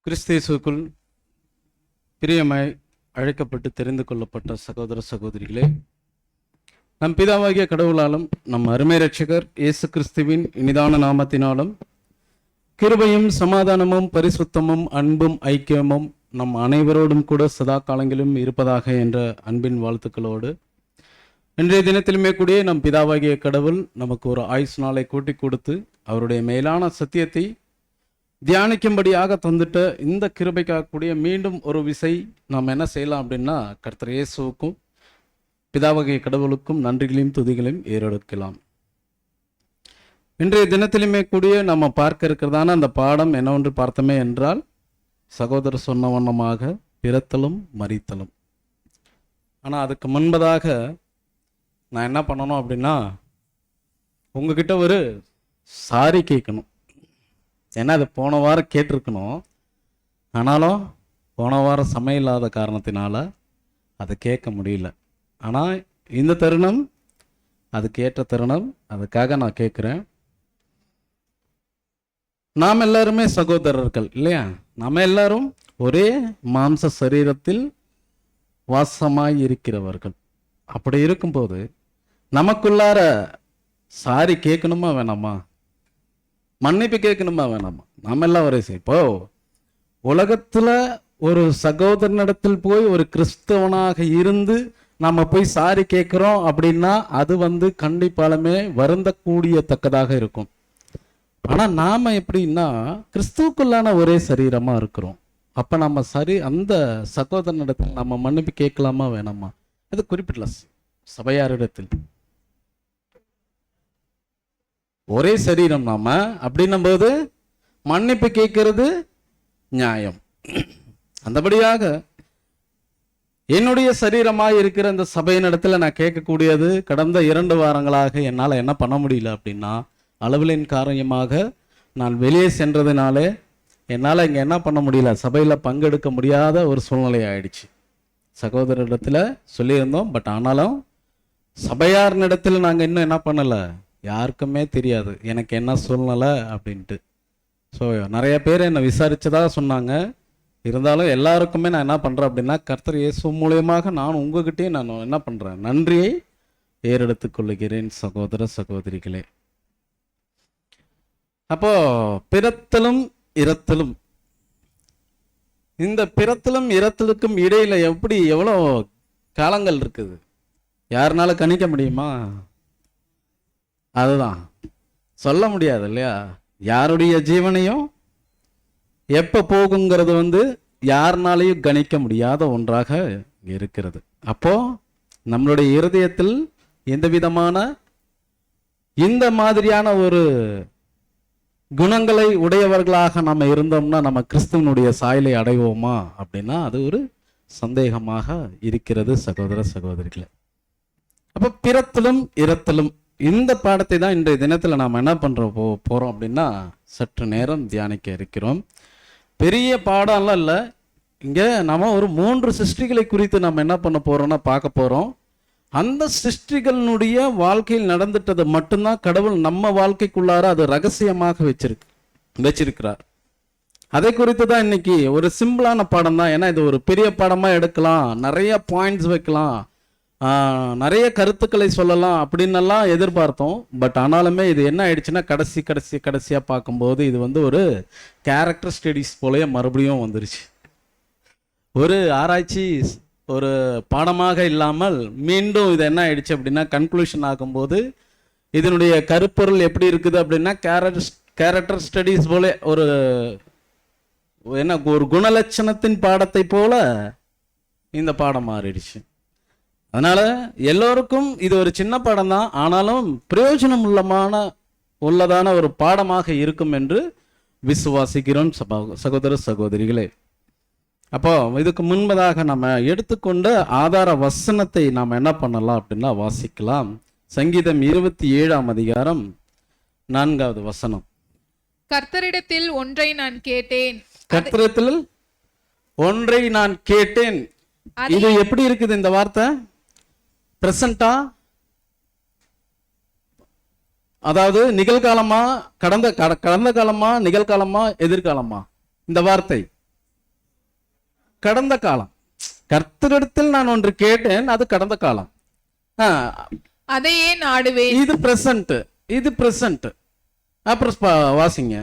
கிறிஸ்தேசுக்குள் பிரியமாய் அழைக்கப்பட்டு தெரிந்து கொள்ளப்பட்ட சகோதர சகோதரிகளே, நம் பிதாவாகிய கடவுளாலும் நம் அருமை இரட்சகர் இயேசு கிறிஸ்துவின் இனிதான நாமத்தினாலும் கிருபையும் சமாதானமும் பரிசுத்தமும் அன்பும் ஐக்கியமும் நம் அனைவரோடும் கூட சதா காலங்களிலும் இருப்பதாக என்ற அன்பின் வாழ்த்துக்களோடு இன்றைய தினத்திலுமே கூடிய நம் பிதாவாகிய கடவுள் நமக்கு ஒரு ஆயுசு நாளை கூட்டி கொடுத்து அவருடைய மேலான சத்தியத்தை தியானிக்கும்படியாக தந்துட்ட இந்த கிருபைக்காக கூடிய மீண்டும் ஒரு விசை நாம் என்ன செய்யலாம் அப்படின்னா, கர்த்தர் இயேசுவுக்கும் பிதாவாகிய கடவுளுக்கும் நன்றிகளையும் துதிகளையும் ஏறெடுக்கலாம். இன்றைய தினத்திலுமே கூடிய நம்ம பார்க்க இருக்கிறதான அந்த பாடம் என்னவென்று பார்த்தோமே என்றால், சகோதரர் சொன்ன வண்ணமாக பிறத்தலும் மரித்தலும். ஆனால் அதுக்கு முன்பதாக நான் என்ன பண்ணணும் அப்படின்னா, உங்ககிட்ட ஒரு சாரி கேட்கணும். ஏன்னா அது போன வாரம் கேட்டிருக்கணும், ஆனாலும் போன வாரம் சமயம் இல்லாத காரணத்தினால அதை கேட்க முடியல. ஆனால் இந்த தருணம் அதுக்கு ஏற்ற தருணம், அதுக்காக நான் கேட்குறேன். நாம் எல்லாருமே சகோதரர்கள் இல்லையா? நம்ம எல்லாரும் ஒரே மாம்ச சரீரத்தில் வாசமாய் இருக்கிறவர்கள். அப்படி இருக்கும்போது நமக்குள்ளார சாரி கேட்கணுமா வேணாமா? மன்னிப்பு கேட்கணுமா வேணாமா? நம்ம எல்லாம் ஒரே இப்போ உலகத்துல ஒரு சகோதரனிடத்தில் போய் ஒரு கிறிஸ்தவனாக இருந்து நம்ம போய் சாரி கேட்கிறோம் அப்படின்னா அது கண்டிப்பாலுமே வருந்தக்கூடியத்தக்கதாக இருக்கும். ஆனா நாம எப்படின்னா கிறிஸ்துவுக்குள்ளான ஒரே சரீரமா இருக்கிறோம். அப்ப நம்ம அந்த சகோதரனிடத்தில் நம்ம மன்னிப்பு கேட்கலாமா வேணாமா? அது குறிப்பிடல சபையாரிடத்தில். ஒரே சரீரம் நாம அப்படின்னும் போது மன்னிப்பு கேட்கிறது நியாயம். அந்தபடியாக என்னுடைய சரீரமாக இருக்கிற இந்த சபையின் இடத்துல நான் கேட்கக்கூடியது, கடந்த 2 வாரங்களாக என்னால் என்ன பண்ண முடியல அப்படின்னா, அளவிலின் காரணமாக நான் வெளியே சென்றதுனாலே என்னால் இங்கே என்ன பண்ண முடியல, சபையில் பங்கெடுக்க முடியாத ஒரு சூழ்நிலை ஆயிடுச்சு. சகோதரிடத்தில் சொல்லியிருந்தோம், பட் ஆனாலும் சபையாரினிடத்தில் நாங்கள் இன்னும் என்ன பண்ணலை, யாருக்குமே தெரியாது எனக்கு என்ன சூழ்நிலை அப்படின்ட்டு. ஸோ நிறைய பேர் என்னை விசாரித்ததாக சொன்னாங்க. இருந்தாலும் எல்லாருக்குமே நான் என்ன பண்ணுறேன் அப்படின்னா, கர்த்தர் இயேசு மூலியமாக நான் உங்ககிட்டயே நான் என்ன பண்ணுறேன், நன்றியை ஏறெடுத்து கொள்ளுகிறேன் சகோதர சகோதரிகளே. அப்போ பிறத்தலும் இரத்தலும், இந்த பிறத்தலும் இரத்தலுக்கும் இடையில எவ்வளோ காலங்கள் இருக்குது, யாருனால கணிக்க முடியுமா? அதுதான் சொல்ல முடியாது இல்லையா? யாருடைய ஜீவனையும் எப்போ போகுங்கிறது யாருனாலையும் கணிக்க முடியாத ஒன்றாக இருக்கிறது. அப்போ நம்மளுடைய இருதயத்தில் எந்த விதமான இந்த மாதிரியான ஒரு குணங்களை உடையவர்களாக நம்ம இருந்தோம்னா நம்ம கிறிஸ்துவனுடைய சாயலை அடைவோமா அப்படின்னா அது ஒரு சந்தேகமாக இருக்கிறது சகோதர சகோதரிகளே. அப்போ பிறத்தலும் இரத்தலும் இந்த பாடத்தை தான் இன்றைய தினத்தில் நாம் என்ன போகிறோம் அப்படின்னா சற்று நேரம் தியானிக்க இருக்கிறோம். பெரிய பாடம்லாம் இல்லை. இங்கே நம்ம ஒரு 3 சிருஷ்டிகளை குறித்து நம்ம என்ன பண்ண போகிறோம்னா பார்க்க போகிறோம். அந்த சிருஷ்டிகளினுடைய வாழ்க்கையில் நடந்துட்டது மட்டும்தான் கடவுள் நம்ம வாழ்க்கைக்குள்ளார அது ரகசியமாக வச்சிருக்கிறார். அதை குறித்து தான் இன்னைக்கு ஒரு சிம்பிளான பாடம் தான். ஏன்னா இது ஒரு பெரிய பாடமாக எடுக்கலாம், நிறைய பாயிண்ட்ஸ் வைக்கலாம், நிறைய கருத்துக்களை சொல்லலாம் அப்படின்னெல்லாம் எதிர்பார்த்தோம். பட் ஆனாலுமே இது என்ன ஆயிடுச்சுன்னா கடைசியாக பார்க்கும்போது இது ஒரு கேரக்டர் ஸ்டடீஸ் போலயே மறுபடியும் வந்துருச்சு. ஒரு ஆராய்ச்சி ஒரு பாடமாக இல்லாமல் மீண்டும் இது என்ன ஆயிடுச்சு அப்படின்னா கன்க்ளூஷன் ஆகும்போது இதனுடைய கருப்பொருள் எப்படி இருக்குது அப்படின்னா கேரக்டர் ஸ்டடீஸ் போல ஒரு குணலட்சணத்தின் பாடத்தை போல இந்த பாடம் மாறிடுச்சு. அதனால எல்லோருக்கும் இது ஒரு சின்ன பாடம் தான், ஆனாலும் பிரயோஜனம் உள்ளதான ஒரு பாடமாக இருக்கும் என்று விசுவாசிக்கிறோம் சகோதர சகோதரிகளே. அப்போ இதுக்கு முன்பதாக நம்ம எடுத்துக்கொண்ட ஆதார வசனத்தை நாம் என்ன பண்ணலாம் அப்படின்னா வாசிக்கலாம். சங்கீதம் 27ஆம் அதிகாரம் 4வது வசனம். கர்த்தரிடத்தில் ஒன்றை நான் கேட்டேன். கர்த்தரிடத்தில் ஒன்றை நான் கேட்டேன். இது எப்படி இருக்குது இந்த வார்த்தை? பிரசண்டா, அதாவது நிகழ்காலமா, கடந்த காலமா, நிகழ்காலமா, எதிர்காலமா? இந்த வார்த்தை கடந்த காலம். கர்த்தரிடத்தில் நான் ஒன்று கேட்டேன், அது கடந்த காலம். அதையே நாடுவேன். இது பிரசன்ட். அப்புறம் வாசிங்க.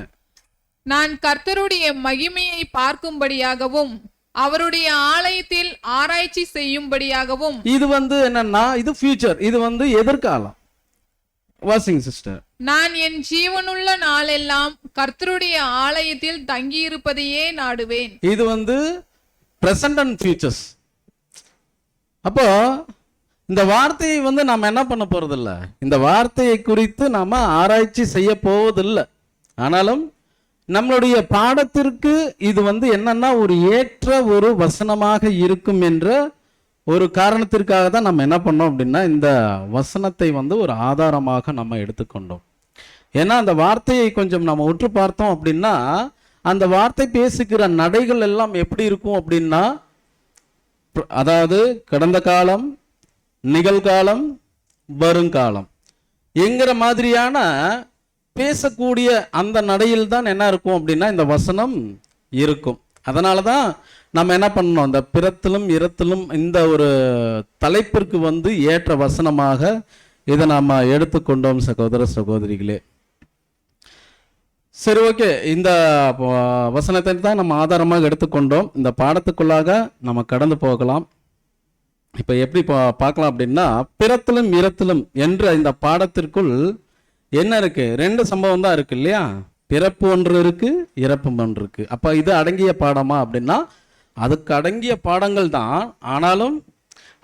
நான் கர்த்தருடைய மகிமையை பார்க்கும்படியாகவும் அவருடைய ஆலயத்தில் ஆராய்ச்சி செய்யும்படியாகவும். இது என்னன்னா, இது ஃபியூச்சர், இது எதிர்காலம். வாசிங்க சிஸ்டர். நான் என் ஜீவனுள்ள நாளெல்லாம் கர்த்தருடைய ஆலயத்தில் தங்கியிருப்பதையே நாடுவேன். இது பிரசன்ட் அண்ட் ஃபியூச்சர்ஸ். அப்போ இந்த வார்த்தையை நாம என்ன பண்ண போறதில்ல, இந்த வார்த்தையை குறித்து நாம ஆராய்ச்சி செய்ய போவதில்லை. ஆனாலும் நம்மளுடைய பாடத்திற்கு இது என்னன்னா ஒரு ஏற்ற ஒரு வசனமாக இருக்கும் என்ற ஒரு காரணத்திற்காக தான் நம்ம என்ன பண்ணோம் அப்படின்னா இந்த வசனத்தை ஒரு ஆதாரமாக நம்ம எடுத்துக்கொண்டோம். ஏன்னா அந்த வார்த்தையை கொஞ்சம் நம்ம உற்று பார்த்தோம் அப்படின்னா அந்த வார்த்தை பேசுகிற நடைகள் எல்லாம் எப்படி இருக்கும் அப்படின்னா, அதாவது கடந்த காலம், நிகழ்காலம், வருங்காலம் என்கிற மாதிரியான பேசக்கூடிய அந்த நடையில் தான் என்ன இருக்கும் அப்படின்னா இந்த வசனம் இருக்கும். அதனால தான் நம்ம என்ன பண்ணணும், அந்த பிறத்திலும் இரத்திலும் இந்த ஒரு தலைப்பிற்கு ஏற்ற வசனமாக இதை நாம் எடுத்துக்கொண்டோம் சகோதர சகோதரிகளே. சரி, ஓகே. இந்த வசனத்தை தான் நம்ம ஆதாரமாக எடுத்துக்கொண்டோம். இந்த பாடத்துக்குள்ளாக நம்ம கடந்து போகலாம். இப்போ எப்படி பார்க்கலாம் அப்படின்னா, பிறத்திலும் இரத்திலும் என்ற இந்த பாடத்திற்குள் என்ன இருக்கு? 2 சம்பவம் தான் இருக்கு இல்லையா? பிறப்பு ஒன்று இருக்கு, இறப்பு ஒன்று இருக்கு. அப்போ இது அடங்கிய பாடமா அப்படின்னா அதுக்கு அடங்கிய பாடங்கள் தான். ஆனாலும்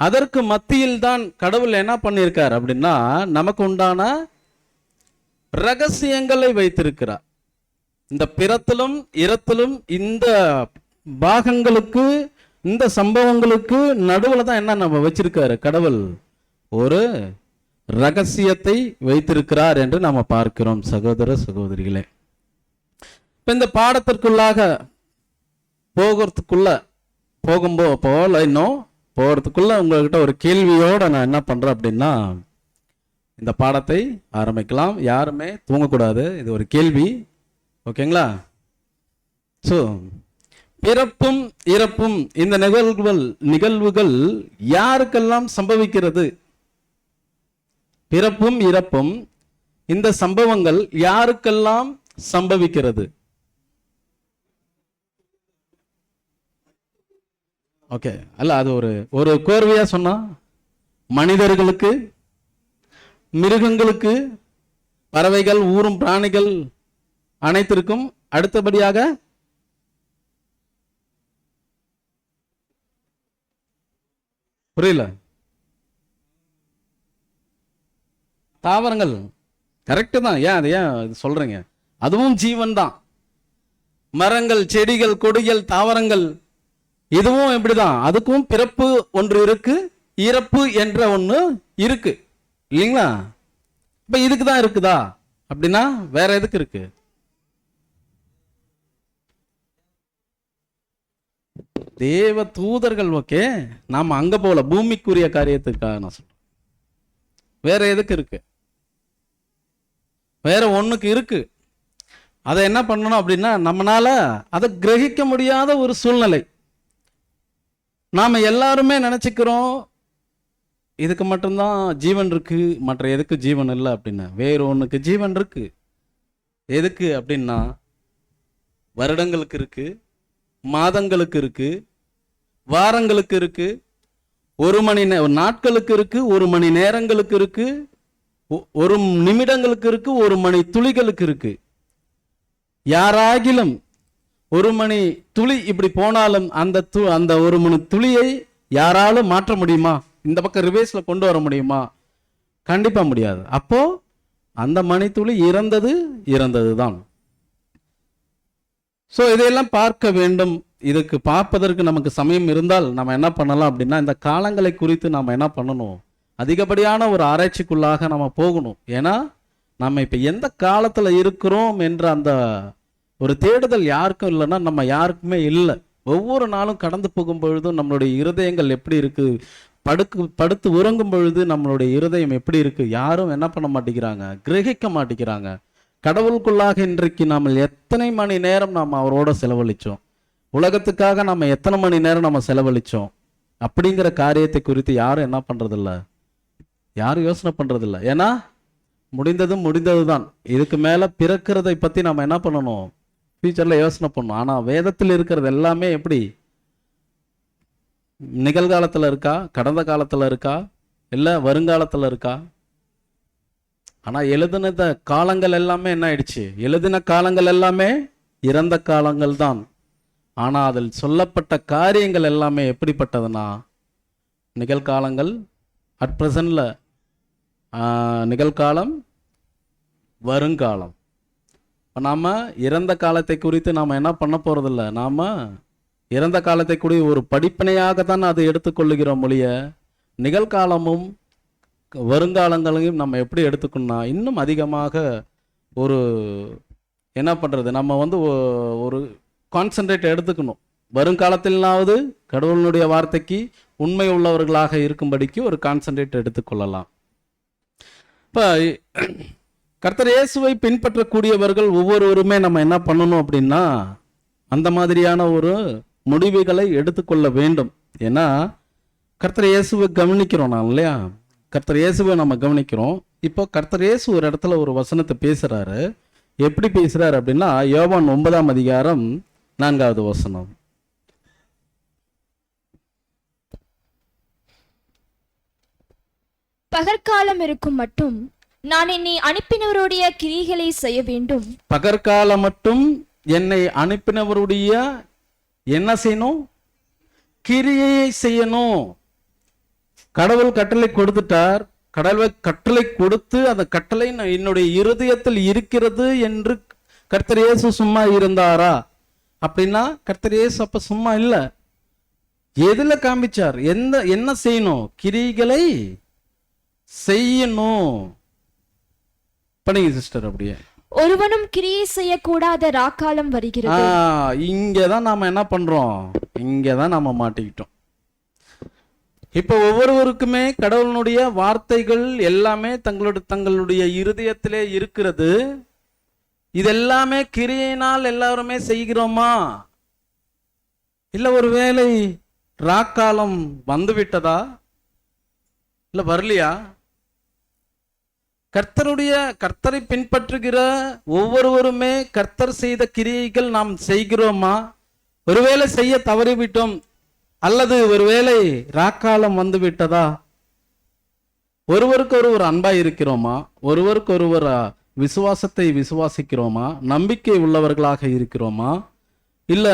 அதற்கு மத்தியில் தான் கடவுள் என்ன பண்ணியிருக்கார் அப்படின்னா நமக்கு உண்டான ரகசியங்களை வைத்திருக்கிறார். இந்த பிறத்திலும் இரத்திலும் இந்த பாகங்களுக்கு, இந்த சம்பவங்களுக்கு நடுவில் தான் என்ன நம்ம வச்சிருக்காரு கடவுள், ஒரு ரகசியத்தை வைத்திருக்கிறார் என்று நாம பார்க்கிறோம் சகோதர சகோதரிகளே. இப்ப இந்த பாடத்திற்குள்ளாக போகிறதுக்குள்ள உங்ககிட்ட ஒரு கேள்வியோட நான் என்ன பண்றேன் அப்படின்னா இந்த பாடத்தை ஆரம்பிக்கலாம். யாருமே தூங்கக்கூடாது, இது ஒரு கேள்வி. ஓகேங்களா? ஸோ பிறப்பும் இறப்பும் இந்த நிகழ்வுகள் யாருக்கெல்லாம் சம்பவிக்கிறது? பிறப்பும் இறப்பும் இந்த சம்பவங்கள் யாருக்கெல்லாம் சம்பவிக்கிறது? ஓகே, அல்ல அது ஒரு கோர்வையா சொன்னா மனிதர்களுக்கு, மிருகங்களுக்கு, பறவைகள், ஊரும் பிராணிகள் அனைத்திற்கும், அடுத்தபடியாக புரியல, தாவரங்கள். கரெக்டு தான். ஏன் அது ஏன் சொல்றீங்க? அதுவும் ஜீவன் தான். மரங்கள், செடிகள், கொடிகள், தாவரங்கள் இதுவும் எப்படிதான், அதுக்கும் பிறப்பு ஒன்று இருக்கு, இறப்பு என்ற ஒன்று இருக்கு இல்லைங்களா? இப்ப இதுக்கு தான் இருக்குதா அப்படின்னா வேற எதுக்கு இருக்கு? தேவ தூதர்கள். ஓகே, நாம அங்க போல பூமிக்குரிய காரியத்துக்காக நான் சொல்றேன். வேற எதுக்கு இருக்கு? வேற ஒண்ணுக்கு இருக்கு. அதை என்ன பண்ணணும் அப்படின்னா நம்மளால அதை கிரகிக்க முடியாத ஒரு சூழ்நிலை. நாம எல்லாருமே நினைச்சுக்கிறோம் இதுக்கு மட்டும்தான் ஜீவன் இருக்கு, மற்ற எதுக்கு ஜீவன் இல்லை அப்படின்னு. வேற ஒண்ணுக்கு ஜீவன் இருக்கு. எதுக்கு அப்படின்னா வருடங்களுக்கு இருக்கு, மாதங்களுக்கு இருக்கு, வாரங்களுக்கு இருக்கு, ஒரு மணி நாட்களுக்கு இருக்கு, ஒரு மணி நேரங்களுக்கு இருக்கு, ஒரு நிமிடங்களுக்கு இருக்கு, ஒரு மணி துளிகளுக்கு இருக்கு. யாராகிலும் ஒரு மணி துளி இப்படி போனாலும் அந்த ஒரு மணி துளியை யாராலும் மாற்ற முடியுமா? இந்த பக்கம் ரிவேர்ஸ்ல கொண்டு வர முடியுமா? கண்டிப்பா முடியாது. அப்போ அந்த மணித்துளி இறந்தது தான். ஸோ இதையெல்லாம் பார்க்க வேண்டும். இதுக்கு பார்ப்பதற்கு நமக்கு சமயம் இருந்தால் நம்ம என்ன பண்ணலாம் அப்படின்னா இந்த காலங்களை குறித்து நம்ம என்ன பண்ணணும், அதிகப்படியான ஒரு ஆராய்ச்சிக்குள்ளாக நம்ம போகணும். ஏன்னா நம்ம இப்போ எந்த காலத்தில் இருக்கிறோம் என்ற அந்த ஒரு தேடுதல் யாருக்கும் இல்லைன்னா நம்ம யாருக்குமே இல்லை. ஒவ்வொரு நாளும் கடந்து போகும் பொழுதும் நம்மளுடைய இருதயங்கள் எப்படி இருக்கு, படுத்து உறங்கும் பொழுது நம்மளுடைய இருதயம் எப்படி இருக்கு, யாரும் என்ன பண்ண மாட்டேங்கிறாங்க, கிரகிக்க மாட்டேங்கிறாங்க. கடவுளுக்குள்ளாக இன்றைக்கு நாம் எத்தனை மணி நேரம் நாம் அவரோட செலவழித்தோம். உலகத்துக்காக நம்ம எத்தனை மணி நேரம் நம்ம செலவழிச்சோம் அப்படிங்கிற காரியத்தை குறித்து யாரும் என்ன பண்றதில்ல, யாரும் யோசனை பண்றதில்ல. ஏன்னா முடிந்தது தான். இதுக்கு மேல பிறக்கிறதை பத்தி நம்ம என்ன பண்ணணும், ஃபியூச்சர்ல யோசனை பண்ணணும். ஆனா வேதத்தில் இருக்கிறது எல்லாமே எப்படி, நிகழ்காலத்துல இருக்கா, கடந்த காலத்துல இருக்கா, இல்ல வருங்காலத்துல இருக்கா? ஆனா எழுதின காலங்கள் எல்லாமே என்ன ஆயிடுச்சு, எழுதின காலங்கள் எல்லாமே இறந்த காலங்கள் தான். ஆனா அதில் சொல்லப்பட்ட காரியங்கள் எல்லாமே எப்படிப்பட்டதுன்னா நிகழ்காலங்கள், அட் பிரசன்ட்ல நிகழ்காலம், வருங்காலம். நாம இறந்த காலத்தை குறித்து நாம என்ன பண்ண போறதில்ல, நாம இறந்த காலத்தை கூட ஒரு படிப்பினையாக தான் அதை எடுத்துக்கொள்ளுகிறோம் மொழிய, நிகழ்காலமும் வருங்காலங்களையும் நம்ம எப்படி எடுத்துக்கணும்னா இன்னும் அதிகமாக ஒரு என்ன பண்றது, நம்ம வந்து ஒரு கான்சென்ட்ரேட் எடுத்துக்கணும். வருங்காலத்திலாவது கடவுளுடைய வார்த்தைக்கு உண்மை உள்ளவர்களாக இருக்கும்படிக்கு ஒரு கான்சென்ட்ரேட் எடுத்துக்கொள்ளலாம். இப்போ கர்த்தர் இயேசுவை பின்பற்றக்கூடியவர்கள் ஒவ்வொருவருமே நம்ம என்ன பண்ணணும் அப்படின்னா அந்த மாதிரியான ஒரு முடிவுகளை எடுத்துக்கொள்ள வேண்டும். ஏன்னா கர்த்தர் இயேசுவை கவனிக்கிறோம் நான் இல்லையா, கர்த்தர் இயேசுவை நம்ம கவனிக்கிறோம். இப்போ கர்த்தர் இயேசு ஒரு இடத்துல ஒரு வசனத்தை பேசுறாரு. எப்படி பேசுறாரு அப்படின்னா யோவான் 9ஆம் அதிகாரம் 4வது வசனம். பகற்காலம் இருக்கும் மட்டும் நான் என்னை அனுப்பினவருடைய கிரியைகளை செய்ய வேண்டும். பகற்காலம் மட்டும் என்னை அனுப்பினவருடைய என்ன செய்யணும், கிரியையை செய்யணும். கடவுள் கட்டளை கொடுத்துட்டார். கடவுள் கட்டளை கொடுத்து அந்த கட்டளை என்னுடைய இருதயத்தில் இருக்கிறது என்று கர்த்தர் இயேசு சும்மா இருந்தாரா அப்படின்னா கர்த்தர் இயேசு அப்ப சும்மா இல்ல. எதுல காமிச்சார், என்ன செய்யணும், கிரிகளை செய்யணும். பண்ணுங்க சிஸ்டர். அப்படியே ஒருவனும் கிரியை செய்யக்கூடாத ராக்காலம் வருகிறது. இங்கதான் நாம என்ன பண்றோம், இங்கதான் நாம மாட்டிக்கிட்டோம். இப்ப ஒவ்வொருவருக்குமே கடவுளுடைய வார்த்தைகள் எல்லாமே தங்களுடைய இருதயத்திலே இருக்கிறது. இதெல்லாமே கிரியையினால் எல்லாருமே செய்கிறோமா, இல்ல ஒருவேளை ராக்காலம் வந்து விட்டதா, இல்ல வரலையா? கர்த்தரை பின்பற்றுகிற ஒவ்வொருவருமே கர்த்தர் செய்த கிரியைகள் நாம் செய்கிறோமா? ஒருவேளை செய்ய தவறிவிட்டோம் அல்லது ஒருவேளை ராக்காலம் வந்து விட்டதா? ஒருவருக்கு ஒருவர் அன்பா இருக்கிறோமா? ஒருவருக்கு ஒருவர் விசுவாசத்தை விசுவாசிக்கிறோமா? நம்பிக்கை உள்ளவர்களாக இருக்கிறோமா? இல்ல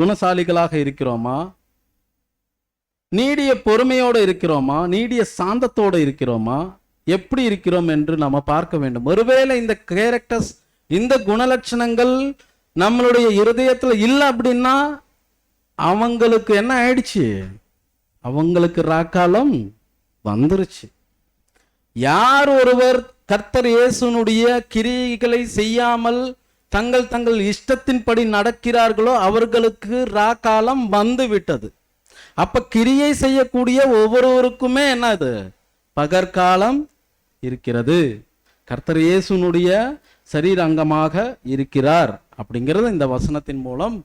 குணசாலிகளாக இருக்கிறோமா? நீடிய பொறுமையோடு இருக்கிறோமா? நீடிய சாந்தத்தோடு இருக்கிறோமா? எப்படி இருக்கிறோம் என்று நம்ம பார்க்க வேண்டும். ஒருவேளை இந்த கேரக்டர்ஸ், இந்த குணலட்சணங்கள் நம்மளுடைய இருதயத்துல இல்லை அப்படின்னா அவங்களுக்கு என்ன ஆயிடுச்சு, அவங்களுக்கு ராக்காலம் வந்துருச்சு. யார் ஒருவர் கர்த்தர் இயேசுனுடைய கிரியைகளை செய்யாமல் தங்கள் இஷ்டத்தின்படி நடக்கிறார்களோ அவர்களுக்கு ராக்காலம் வந்து விட்டது. அப்ப கிரியை செய்யக்கூடிய ஒவ்வொருவருக்குமே என்னது, பகற்காலம் இருக்கிறது. கர்த்தர் இயேசுனுடைய சரீர அங்கமாக இருக்கிறார் அப்படிங்கிறது இந்த வசனத்தின் மூலம்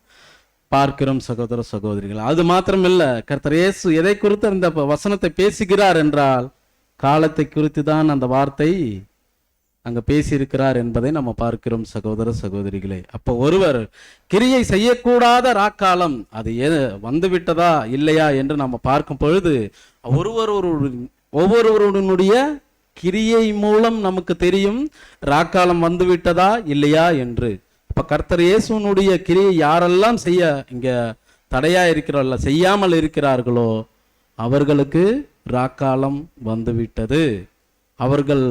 பார்க்கிறோம் சகோதர சகோதரிகள். அது மாத்திரம் இல்ல, கர்த்தர் இயேசு எதை குறித்து இந்த வசனத்தை பேசுகிறார் என்றால் காலத்தை குறித்து தான் அந்த வார்த்தை அங்க பேசியிருக்கிறார் என்பதை நம்ம பார்க்கிறோம் சகோதர சகோதரிகளே. அப்போ ஒருவர் கிரியை செய்யக்கூடாத ராக்காலம் அது வந்து விட்டதா இல்லையா என்று நம்ம பார்க்கும் பொழுது ஒவ்வொருவருடைய கிரியை மூலம் நமக்கு தெரியும் ராக்காலம் வந்து விட்டதா இல்லையா என்று. அப்ப கர்த்தர் இயேசுனுடைய கிரியை யாரெல்லாம் செய்ய இங்க தடையா இருக்கிறார்களோ, செய்யாமல் இருக்கிறார்களோ அவர்களுக்கு ராக்காலம் வந்து விட்டது. அவர்கள்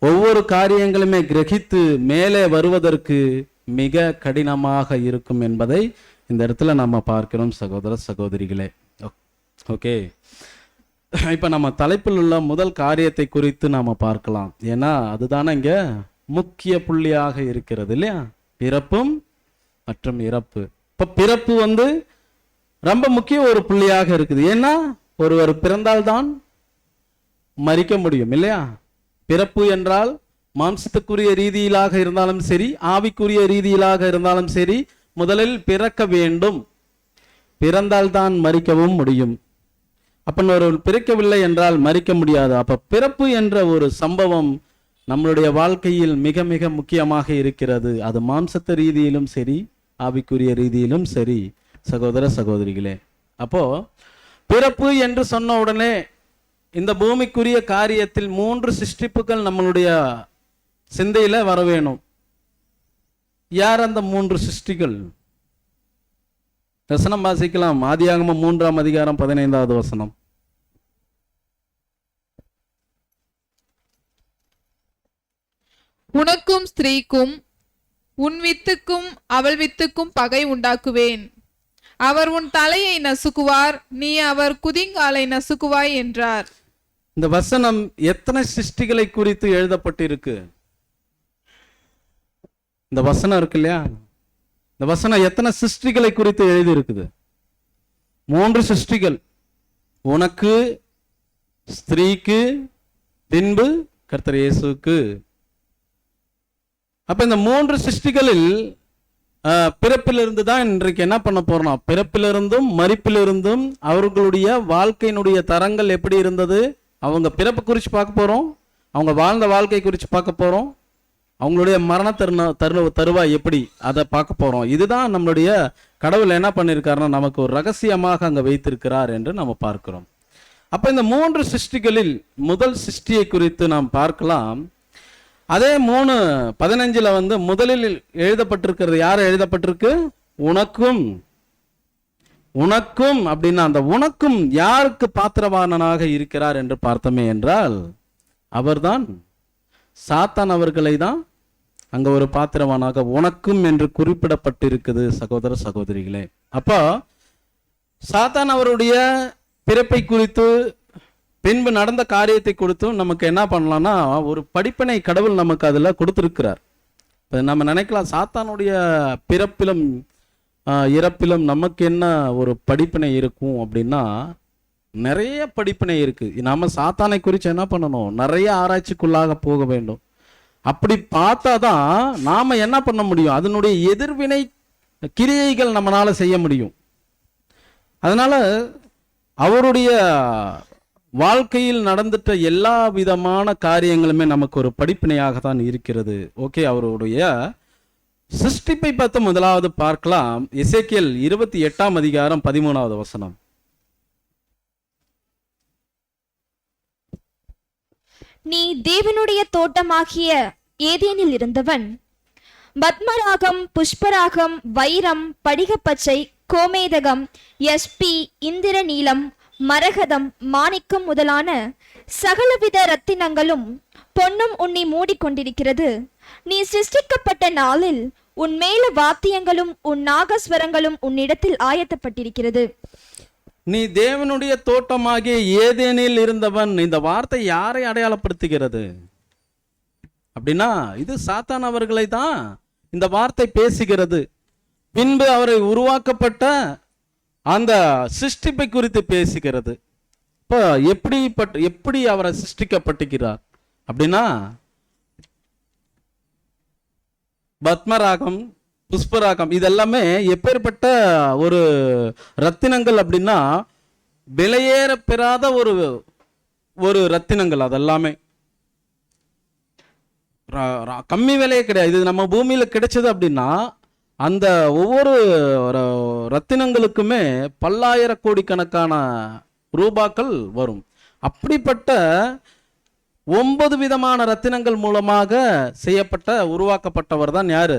ஒவ்வொரு காரியங்களுமே கிரகித்து மேலே வருவதற்கு மிக கடினமாக இருக்கும் என்பதை இந்த இடத்துல நம்ம பார்க்கிறோம் சகோதர சகோதரிகளே. ஓகே, இப்ப நம்ம தலைப்பில் உள்ள முதல் காரியத்தை குறித்து நாம பார்க்கலாம். ஏன்னா அதுதானே இங்க முக்கிய புள்ளியாக இருக்கிறது இல்லையா, பிறப்பும் மற்றும் இறப்பு. இப்ப பிறப்பு ரொம்ப முக்கிய ஒரு புள்ளியாக இருக்குது. ஏன்னா ஒருவர் பிறந்தால்தான் மரிக்க முடியும் இல்லையா. பிறப்பு என்றால் மாம்சத்துக்குரிய ரீதியிலாக இருந்தாலும் சரி, ஆவிக்குரிய ரீதியிலாக இருந்தாலும் சரி, முதலில் பிறக்க வேண்டும், பிறந்தால்தான் மரிக்கவும் முடியும். அப்ப ஒரு பிறக்கவில்லை என்றால் மரிக்க முடியாது. அப்ப பிறப்பு என்ற ஒரு சம்பவம் நம்மளுடைய வாழ்க்கையில் மிக மிக முக்கியமாக இருக்கிறது. அது மாம்சத்த ரீதியிலும் சரி, ஆவிக்குரிய ரீதியிலும் சரி சகோதர சகோதரிகளே. அப்போ பிறப்பு என்று சொன்ன உடனே இந்த பூமிக்குரிய காரியத்தில் 3 சிருஷ்டிப்புகள் நம்மளுடைய சிந்தையில வர வேணும். யார் அந்த 3 சிருஷ்டிகள்? வசனம் வாசிக்கலாம். ஆதியாகமம் 3ஆம் அதிகாரம் 15வது வசனம். உனக்கும் ஸ்திரீக்கும் உன் வித்துக்கும் அவள் வித்துக்கும் பகை உண்டாக்குவேன். அவர் உன் தலையை நசுக்குவார், நீ அவர் குதிங்காலை நசுக்குவாய் என்றார். இந்த வசனம் எத்தனை சிருஷ்டிகளை குறித்து எழுதப்பட்டிருக்கு? இந்த வசனம் இருக்கு இல்லையா, இந்த வசனம் எத்தனை சிருஷ்டிகளை குறித்து எழுதி இருக்குது? 3 சிருஷ்டிகள். உனக்கு, ஸ்திரீக்கு, பின்பு கர்த்தர் இயேசுவுக்கு. அப்ப இந்த 3 சிருஷ்டிகளில் பிறப்பிலிருந்து தான் இன்றைக்கு என்ன பண்ண போறோம்? பிறப்பிலிருந்தும் மரிப்பிலிருந்தும் அவர்களுடைய வாழ்க்கையினுடைய தரங்கள் எப்படி இருந்தது, அவங்க பிறப்பு குறித்து பார்க்க போறோம், அவங்க வாழ்ந்த வாழ்க்கை குறித்து பார்க்க போறோம், அவங்களுடைய மரண தருவாய் எப்படி அதை பார்க்க போறோம். இதுதான் நம்மளுடைய கடவுள் என்ன பண்ணியிருக்காருன்னா நமக்கு ஒரு ரகசியமாக அங்க வைத்திருக்கிறார் என்று நம்ம பார்க்கிறோம். அப்ப இந்த 3 சிருஷ்டிகளில் முதல் சிருஷ்டியை குறித்து நாம் பார்க்கலாம். அதே 3:15 முதலில் எழுதப்பட்டிருக்கிறது. யார் எழுதப்பட்டிருக்கு? உனக்கும். உனக்கும் அப்படின்னா அந்த உனக்கும் யாருக்கு பாத்திரவானனாக இருக்கிறார் என்று பார்த்தோமே என்றால் அவர்தான் சாத்தான் அவர்களை தான் அங்க ஒரு பாத்திரவானாக உனக்கும் என்று குறிப்பிடப்பட்டிருக்குது சகோதர சகோதரிகளே. அப்போ சாத்தான் அவருடைய பிறப்பை குறித்து பின்பு நடந்த காரியத்தை கொடுத்தும் நமக்கு என்ன பண்ணலாம்னா ஒரு படிப்பினை கடவுள் நமக்கு அதுல கொடுத்திருக்கிறார். நம்ம நினைக்கலாம் சாத்தானுடைய பிறப்பிலும் இறப்பிலும் நமக்கு என்ன ஒரு படிப்பினை இருக்கும் அப்படின்னா நிறைய படிப்பினை இருக்கு. நாம சாத்தானை குறித்து என்ன பண்ணணும்? நிறைய ஆராய்ச்சிக்குள்ளாக போக வேண்டும். அப்படி பார்த்தாதான் நாம என்ன பண்ண முடியும்? அதனுடைய எதிர்வினை கிரியைகள் நம்மளால செய்ய முடியும். அதனால அவருடைய வாழ்க்கையில் நடந்துட்ட எல்லா விதமான காரியங்களுமே நமக்கு ஒரு படிப்பினையாக தான் இருக்கிறது. ஓகே, அவருடைய சிருஷ்டிப்பை பார்த்து முதலாவது பார்க்கலாம். எசேக்கியேல் 28ஆம் அதிகாரம் 13வது வசனம். நீ தேவனுடைய தோட்டமாகிய ஏதேனில் இருந்தவன். பத்மராகம், புஷ்பராகம், வைரம், படிகப்பச்சை, கோமேதகம், யஸ்பி, இந்திர நீலம், மரகதம், மாணிக்கம் முதலான சகலவித ரத்தினங்களும் பொன்னும் உன்னை மூடிக்கொண்டிருக்கிறது. நீ சிருஷ்டிக்கப்பட்ட நாளில் உன் மேல வாத்தியங்களும் உன் நாகஸ்வரங்களும் உன்னிடத்தில் ஆயத்தப்பட்டிருக்கிறது. நீ தேவனுடைய தோட்டமாகிய ஏதேனில் இருந்தவன். இந்த வார்த்தை யாரை அடையாளப்படுத்துகிறது அப்படின்னா இது சாத்தான் அவர்களை தான் இந்த வார்த்தை பேசுகிறது. பின்பு அவரை உருவாக்கப்பட்ட அந்த சிருஷ்டிப்பை குறித்து பேசுகிறது. இப்போ எப்படி அவரை சிருஷ்டிக்கப்பட்டிருக்கிறார் அப்படின்னா பத்மராகம், புஷ்பராகம் இதெல்லாமே எப்பேற்பட்ட ஒரு ரத்தினங்கள் அப்படின்னா விலையேற பெறாத ஒரு ரத்தினங்கள். அதெல்லாமே கம்மி விலையே கிடையாது. இது நம்ம பூமியில கிடைச்சது அப்படின்னா அந்த ஒவ்வொரு ரத்தினங்களுக்குமே பல்லாயிர கோடிக்கணக்கான ரூபாக்கள் வரும். அப்படிப்பட்ட 9 விதமான ரத்தினங்கள் மூலமாக செய்யப்பட்ட உருவாக்கப்பட்டவர் தான் யாரு?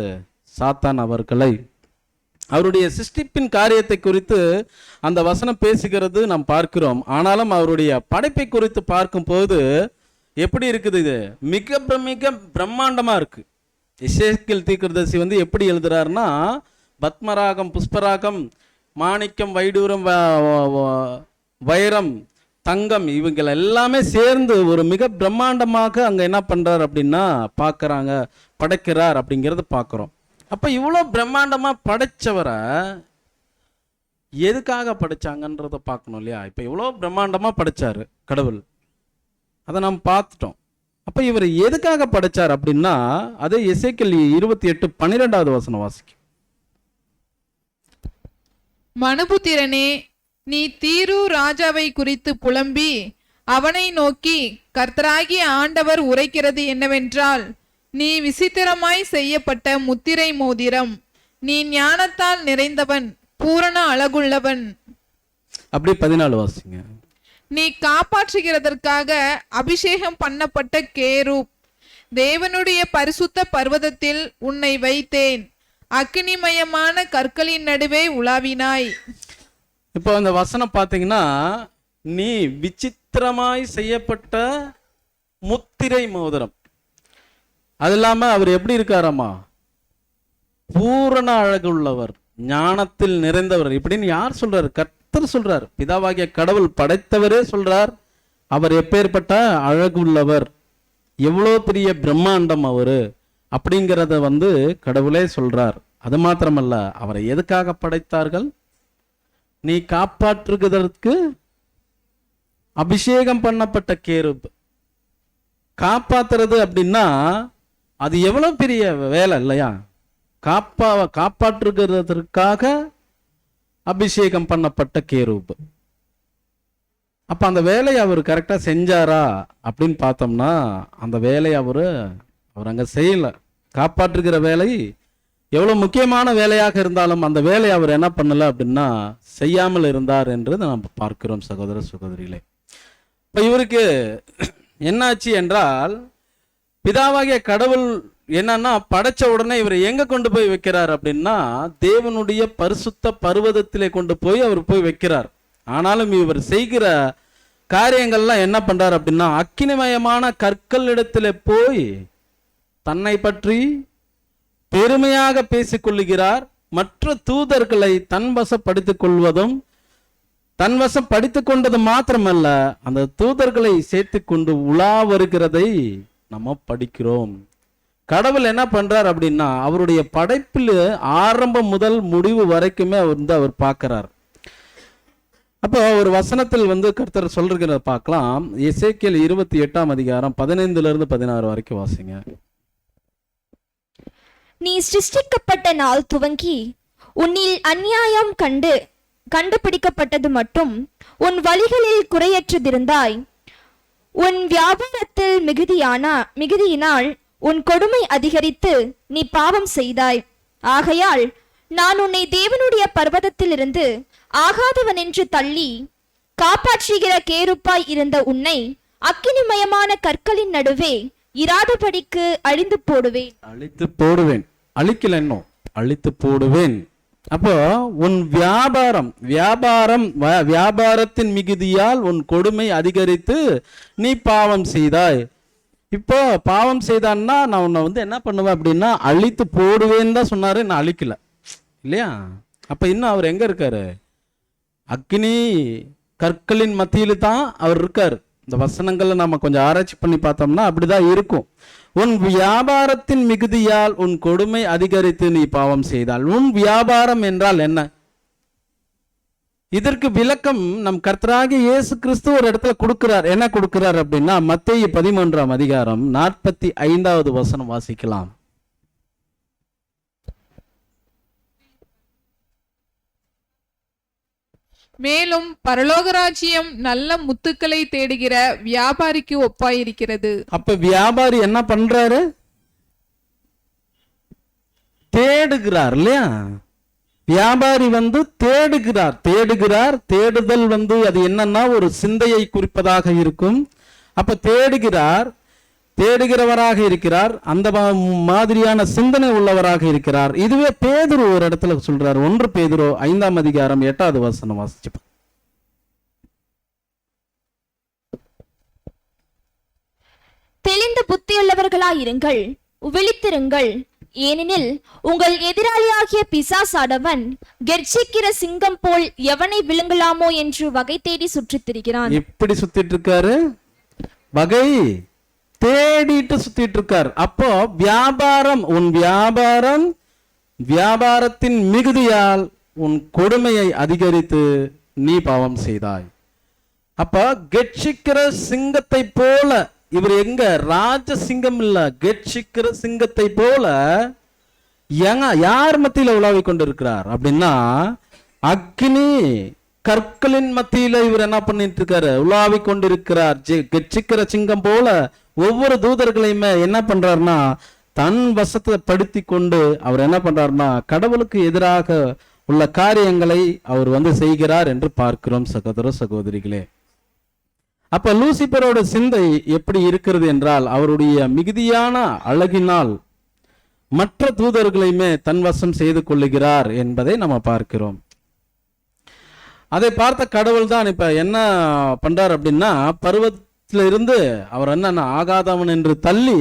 சாத்தான் அவர்களை. அவருடைய சிருஷ்டிப்பின் காரியத்தை குறித்து அந்த வசனம் பேசுகிறது நாம் பார்க்கிறோம். ஆனாலும் அவருடைய படைப்பை குறித்து பார்க்கும் போது எப்படி இருக்குது? இது மிக மிக பிரம்மாண்டமா இருக்கு. எசேக்கியேல் தீர்க்கதரிசி எப்படி எழுதுறாருன்னா பத்மராகம், புஷ்பராகம், மாணிக்கம், வைடூரம், வைரம், தங்கம் இவங்க எல்லாமே சேர்ந்து ஒரு மிக பிரம்மாண்டமாக அங்க என்ன பண்றார் அப்படின்னா பார்க்கறாங்க, படைக்கிறார் அப்படிங்கிறத பார்க்கிறோம். அப்ப இவ்வளவு பிரம்மாண்டமா படைச்சவரை எதுக்காக படைச்சாங்கன்றத பார்க்கணும் இல்லையா? இப்ப இவ்வளவு பிரம்மாண்டமா படைச்சாரு கடவுள், அதை நாம் பார்த்துட்டோம். அப்ப இவர் எதுக்காக படைச்சார் அப்படின்னா அது எசேக்கியேல் 28:12வது வசனம் வாசிக்கும். மனுபுத்திரனே, நீ தீரு ராஜாவை குறித்து புலம்பி அவனை நோக்கி, கர்த்தராகிய ஆண்டவர் உரைக்கிறது என்னவென்றால், நீ விசித்திரமாய் செய்யப்பட்ட முத்திரை மோதிரம், நீ ஞானத்தால் நிறைந்தவன், பூரண அழகுள்ளவன். அப்படி 14 வாசிங்க. நீ காப்பாற்றுகிறதற்காக அபிஷேகம் பண்ணப்பட்ட கேரூப், தேவனுடைய பரிசுத்த பர்வதத்தில் உன்னை வைத்தேன், அக்கினிமயமான கற்களின் நடுவே உலாவினாய். இப்போ அந்த வசனம் பார்த்தீங்கன்னா, நீ விசித்திரமாய் செய்யப்பட்ட முத்திரை மோதிரம். அது இல்லாம அவர் எப்படி இருக்காராமா? பூரண அழகுள்ளவர், ஞானத்தில் நிறைந்தவர். இப்படின்னு யார் சொல்றாரு? கர்த்தர் சொல்றார். பிதாவாகிய கடவுள் படைத்தவரே சொல்றார், அவர் எப்பேற்பட்ட அழகுள்ளவர், எவ்வளோ பெரிய பிரம்மாண்டம் அவரு அப்படிங்கிறத கடவுளே சொல்றார். அது மாத்திரமல்ல, அவரை எதுக்காக படைத்தார்கள்? நீ காப்பாற்றுகிறதற்கு அபிஷேகம் பண்ணப்பட்ட கேருப். காப்பாத்துறது அப்படின்னா அது எவ்வளவு பெரிய வேலை இல்லையா? காப்பாற்றுகிறதற்காக அபிஷேகம் பண்ணப்பட்ட கேருப். அப்ப அந்த வேலையை அவர் கரெக்டா செஞ்சாரா அப்படின்னு பார்த்தோம்னா, அந்த வேலையை அவர் அங்க செய்யல. காப்பாற்றுகிற வேலை எவ்வளவு முக்கியமான வேலையாக இருந்தாலும் அந்த வேலையை அவர் என்ன பண்ணல அப்படின்னா செய்யாமல் இருந்தார் என்று நாம் பார்க்கிறோம் சகோதர சகோதரிகளே. இப்ப இவருக்கு என்னாச்சு என்றால், பிதாவாகிய கடவுள் என்னன்னா படைச்ச உடனே இவர் எங்க கொண்டு போய் வைக்கிறார் அப்படின்னா, தேவனுடைய பரிசுத்த பர்வதத்திலே கொண்டு போய் அவர் போய் வைக்கிறார். ஆனாலும் இவர் செய்கிற காரியங்கள்லாம் என்ன பண்றார் அப்படின்னா, அக்கினிமயமான கற்களிடத்திலே போய் தன்னை பற்றி பெருமையாக பேசிக்கொள்ளுகிறார். மற்ற தூதர்களை தன்வசப்படுத்திக் கொள்வதும், தன்வசம் படித்து கொண்டது மாத்திரமல்ல, அந்த தூதர்களை சேர்த்து கொண்டு உலா வருகிறதை நம்ம படிக்கிறோம். கடவுள் என்ன பண்றார் அப்படின்னா, அவருடைய படைப்பில் ஆரம்பம் முதல் முடிவு வரைக்குமே அவர் பார்க்கிறார். அப்போ ஒரு வசனத்தில் கர்த்தர் சொல்றத பார்க்கலாம். எசேக்கியேல் 28ஆம் அதிகாரம் 15-16 வரைக்கும் வாசிங்க. நீ சிருஷ்டிக்கப்பட்ட நாள் துவங்கி உன்னில் அநியாயம் கண்டுபிடிக்கப்பட்டது மட்டும் உன் வழிகளில் குறையற்றதிருந்தாய். உன் வியாபாரத்தில் மிகுதியினால் உன் கொடுமை அதிகரித்து நீ பாவம் செய்தாய். ஆகையால் நான் உன்னை தேவனுடைய பர்வதத்திலிருந்து ஆகாதவன் என்று தள்ளி காப்பாற்றுகிற கேருப்பாய் இருந்த உன்னை அக்கினிமயமான கற்களின் நடுவே இராதபடிக்கு அழித்து போடுவேன். அழிக்கல, இன்னும் அழித்து போடுவேன். அப்போ உன் வியாபாரத்தின் மிகுதியால் உன் கொடுமை அதிகரித்து நீ பாவம் செய்தாய். இப்போ பாவம் செய்தான்னா நான் உன்னை என்ன பண்ணுவேன் அப்படின்னா அழித்து போடுவேன்னு தான் சொன்னாரு, நான் அழிக்கல இல்லையா? அப்ப இன்னும் அவர் எங்க இருக்காரு? அக்னி கற்களின் மத்தியில தான் அவர் இருக்காரு. இந்த வசனங்களை நம்ம கொஞ்சம் ஆராய்ச்சி பண்ணி பார்த்தோம்னா அப்படிதான் இருக்கும். உன் வியாபாரத்தின் மிகுதியால் உன் கொடுமை அதிகரித்து நீ பாவம் செய்தால். உன் வியாபாரம் என்றால் என்ன? இதற்கு விளக்கம் நம் கர்த்தராகிய இயேசு கிறிஸ்து ஒரு இடத்துல கொடுக்கிறார். என்ன கொடுக்கிறார் அப்படின்னா, மத்தேயு 13ஆம் அதிகாரம் 45வது வசனம் வாசிக்கலாம். மேலும் பரலோகராஜ்யம் நல்ல முத்துக்களை தேடுகிற வியாபாரிக்கு ஒப்பாயிருக்கிறது. அப்ப வியாபாரி என்ன பண்றாரு? தேடுகிறார் இல்லையா? வியாபாரி தேடுகிறார். தேடுதல் அது என்னன்னா ஒரு சிந்தையை குறிப்பதாக இருக்கும். அப்ப தேடுகிறவராக இருக்கிறார், அந்த மாதிரியான சிந்தனை உள்ளவராக இருக்கிறார். இதுவே பேதுரு ஒரு இடத்துல சொல்றார். 1 பேதுரு 5ஆம் அதிகாரம் 8வது வசனம் வாசிச்சு. தெளிந்த புத்தியுள்ளவர்களாயிருங்கள், விழித்திருங்கள். ஏனெனில் உங்கள் எதிராளியாகிய பிசாசானவன் கெர்ச்சிக்கிற சிங்கம் போல் எவனை விழுங்கலாமோ என்று வகை தேடி சுற்றித் திரிகிறான். எப்படி சுத்திட்டு இருக்காரு? வகை தேடிட்டு சுத்திட்டு இருக்கார். அப்போ உன் வியாபாரத்தின் மிகுதியால் உன் கொடுமையை அதிகரித்து நீ பாவம் செய்தாய். அப்ப கெட்சிக்கிற சிங்கத்தை போல இவர் எங்க ராஜ சிங்கம் இல்ல, கெட்சிக்கிற சிங்கத்தை போல யார் மத்தியில உலாவிக் கொண்டிருக்கிறார் அப்படின்னா அக்னி கற்களின் மத்தியில இவர் என்ன பண்ணிட்டு இருக்காரு, உலாவிக் கொண்டிருக்கிறார். கெச்சிக்கிற சிங்கம் போல ஒவ்வொரு தூதர்களையுமே என்ன பண்றாருன்னா தன் வசத்தை படுத்தி கொண்டு அவர் என்ன பண்றாருன்னா கடவுளுக்கு எதிராக உள்ள காரியங்களை அவர் வந்து செய்கிறார் என்று பார்க்கிறோம் சகோதர சகோதரிகளே. அப்ப லூசிபரோட சிந்தை எப்படி இருக்கிறது என்றால், அவருடைய மிகுதியான அழகினால் மற்ற தூதர்களையுமே தன் வசம் செய்து கொள்ளுகிறார் என்பதை நம்ம பார்க்கிறோம். அதை பார்த்த கடவுள் தான் இப்ப என்ன பண்றார் அப்படின்னா, பருவத்தில இருந்து அவர் என்ன ஆகாதவன் என்று தள்ளி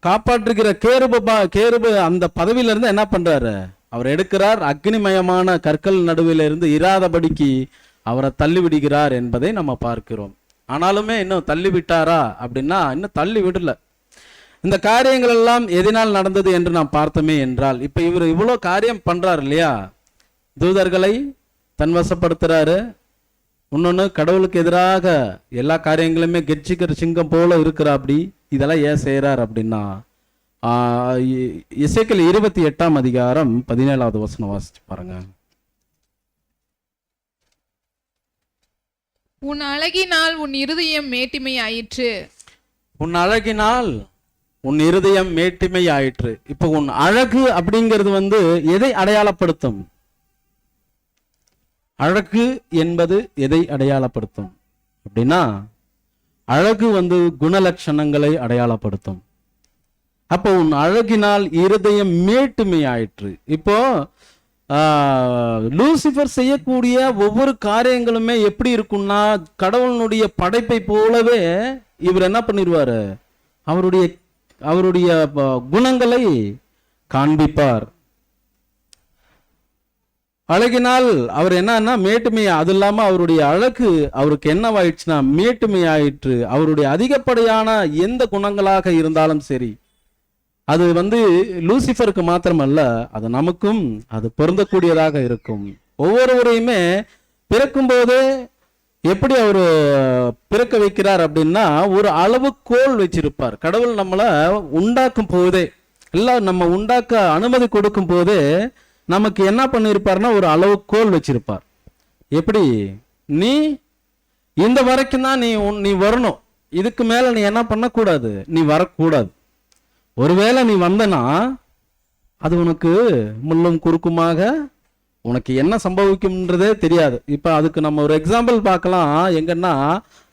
காப்பாற்றுகிற கேருபு அந்த பதவியில இருந்து என்ன பண்றாரு, அவர் எடுக்கிறார். அக்னிமயமான கற்கள் நடுவில் இருந்து இராதபடிக்கு அவரை தள்ளி விடுகிறார் என்பதை நம்ம பார்க்கிறோம். ஆனாலுமே இன்னும் தள்ளி விட்டாரா அப்படின்னா இன்னும் தள்ளி விடல. இந்த காரியங்கள் எல்லாம் எதனால் நடந்தது என்று நாம் பார்த்தோமே என்றால், இப்ப இவர் இவ்வளவு காரியம் பண்றாரு இல்லையா, தூதர்களை தன்வசப்படுத்துறாரு. இன்னொன்னு கடவுளுக்கு எதிராக எல்லா காரியங்களுமே கெர்ச்சிக்கிற சிங்கம் போல இருக்கிறா. அப்படி இதெல்லாம் ஏன் செய்யறார் அப்படின்னா, எசேக்கியேல் 28ஆம் அதிகாரம் 17வது வசனம் வாசிச்சு பாருங்க. உன் அழகினால் உன் இருதயம் மேட்டிமை ஆயிற்று. உன் அழகினால் உன் இருதயம் மேட்டிமை ஆயிற்று. இப்ப உன் அழகு அப்படிங்கிறது வந்து எதை அடையாளப்படுத்தும்? அழகு என்பது எதை அடையாளப்படுத்தும் அப்படின்னா, அழகு வந்து குணலட்சணங்களை அடையாளப்படுத்தும். அப்போ உன் அழகினால் இருதயம் மேட்டுமை ஆயிற்று. இப்போ லூசிபர் செய்யக்கூடிய ஒவ்வொரு காரியங்களுமே எப்படி இருக்கும்னா, கடவுளுடைய படைப்பை போலவே இவர் என்ன பண்ணிடுவாரு, அவருடைய குணங்களை காண்பிப்பார். அழகினால் அவர் என்னன்னா மேட்டுமை, அது இல்லாம அவருடைய அழகு அவருக்கு என்னவாயிடுச்சுன்னா மேட்டுமை ஆயிற்று. அவருடைய அதிகப்படியான எந்த குணங்களாக இருந்தாலும் சரி, அது வந்து லூசிபருக்கு மாத்திரமல்ல, அது நமக்கும் அது பொருந்தக்கூடியதாக இருக்கும். ஒவ்வொருவரையுமே பிறக்கும் போது எப்படி அவர் பிறக்க வைக்கிறார் அப்படின்னா, ஒரு அளவுகோல் வச்சிருப்பார். கடவுள் நம்மளை உண்டாக்கும் போதே, எல்லாம் நம்ம உண்டாக்க அனுமதி கொடுக்கும் போதே நமக்கு என்ன பண்ணிருப்பார்னா ஒரு அளவுகோல் வச்சிருப்பார். எப்படி, நீ இந்த வரைக்கும் தான் நீ வரணும், இதுக்கு மேல நீ என்ன பண்ணக்கூடாது, நீ வரக்கூடாது. ஒருவேளை நீ வந்தனா அது உனக்கு முள்ளும் குறுக்குமாக உனக்கு என்ன சம்பவிக்கும்ன்றதே தெரியாது. இப்ப அதுக்கு நம்ம ஒரு எக்ஸாம்பிள் பார்க்கலாம். எங்கன்னா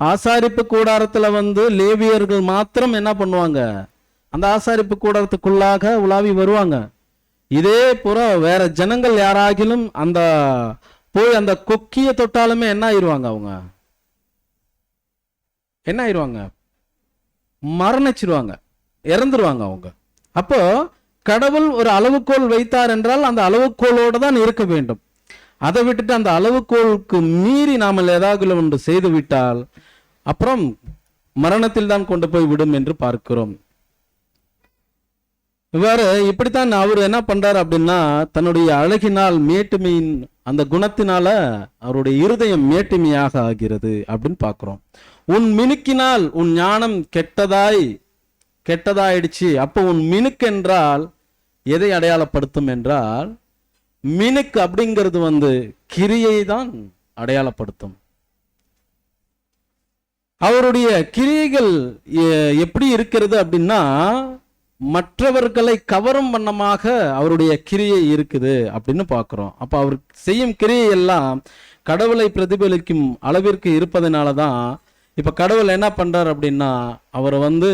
ஆசாரிப்பு கூடாரத்துல வந்து லேவியர்கள் மாத்திரம் என்ன பண்ணுவாங்க, அந்த ஆசாரிப்பு கூடாரத்துக்குள்ளாக உலாவி வருவாங்க. இதே புற வேற ஜனங்கள் யாராகிலும் அந்த போய் அந்த கொக்கிய தொட்டாலுமே என்ன ஆயிடுவாங்க, அவங்க என்ன ஆயிடுவாங்க, மரணிச்சிருவாங்க, இறந்துருவாங்க அவங்க. அப்போ கடவுள் ஒரு அளவுகோல் வைத்தார் என்றால் அந்த அளவுகோலோடு தான் இருக்க வேண்டும். அதை விட்டுட்டு அந்த அளவுகோலுக்கு மீறி நாம ஏதாவது ஒன்று செய்து விட்டால் அப்புறம் மரணத்தில் தான் கொண்டு போய் விடும் என்று பார்க்கிறோம். இவ்வாறு இப்படித்தான் அவர் என்ன பண்றாரு அப்படின்னா, தன்னுடைய அழகினால் மேட்டுமையின் அந்த குணத்தினால அவருடைய இருதயம் மேட்டுமையாக ஆகிறது அப்படின்னு பார்க்கிறோம். உன் மினுக்கினால் உன் ஞானம் கெட்டதாயிடுச்சு. அப்போ உன் மினுக்கு என்றால் எதை அடையாளப்படுத்தும் என்றால், மினுக்கு அப்படிங்கிறது வந்து கிரியை தான் அடையாளப்படுத்தும். அவருடைய கிரியைகள் எப்படி இருக்கிறது அப்படின்னா, மற்றவர்களை கவரும் வண்ணமாக அவருடைய கிரியை இருக்குது அப்படின்னு பார்க்கிறோம். அப்ப அவர் செய்யும் கிரியை எல்லாம் கடவுளை பிரதிபலிக்கும் அளவிற்கு இருப்பதனாலதான் இப்ப கடவுள் என்ன பண்றார் அப்படின்னா, அவரை வந்து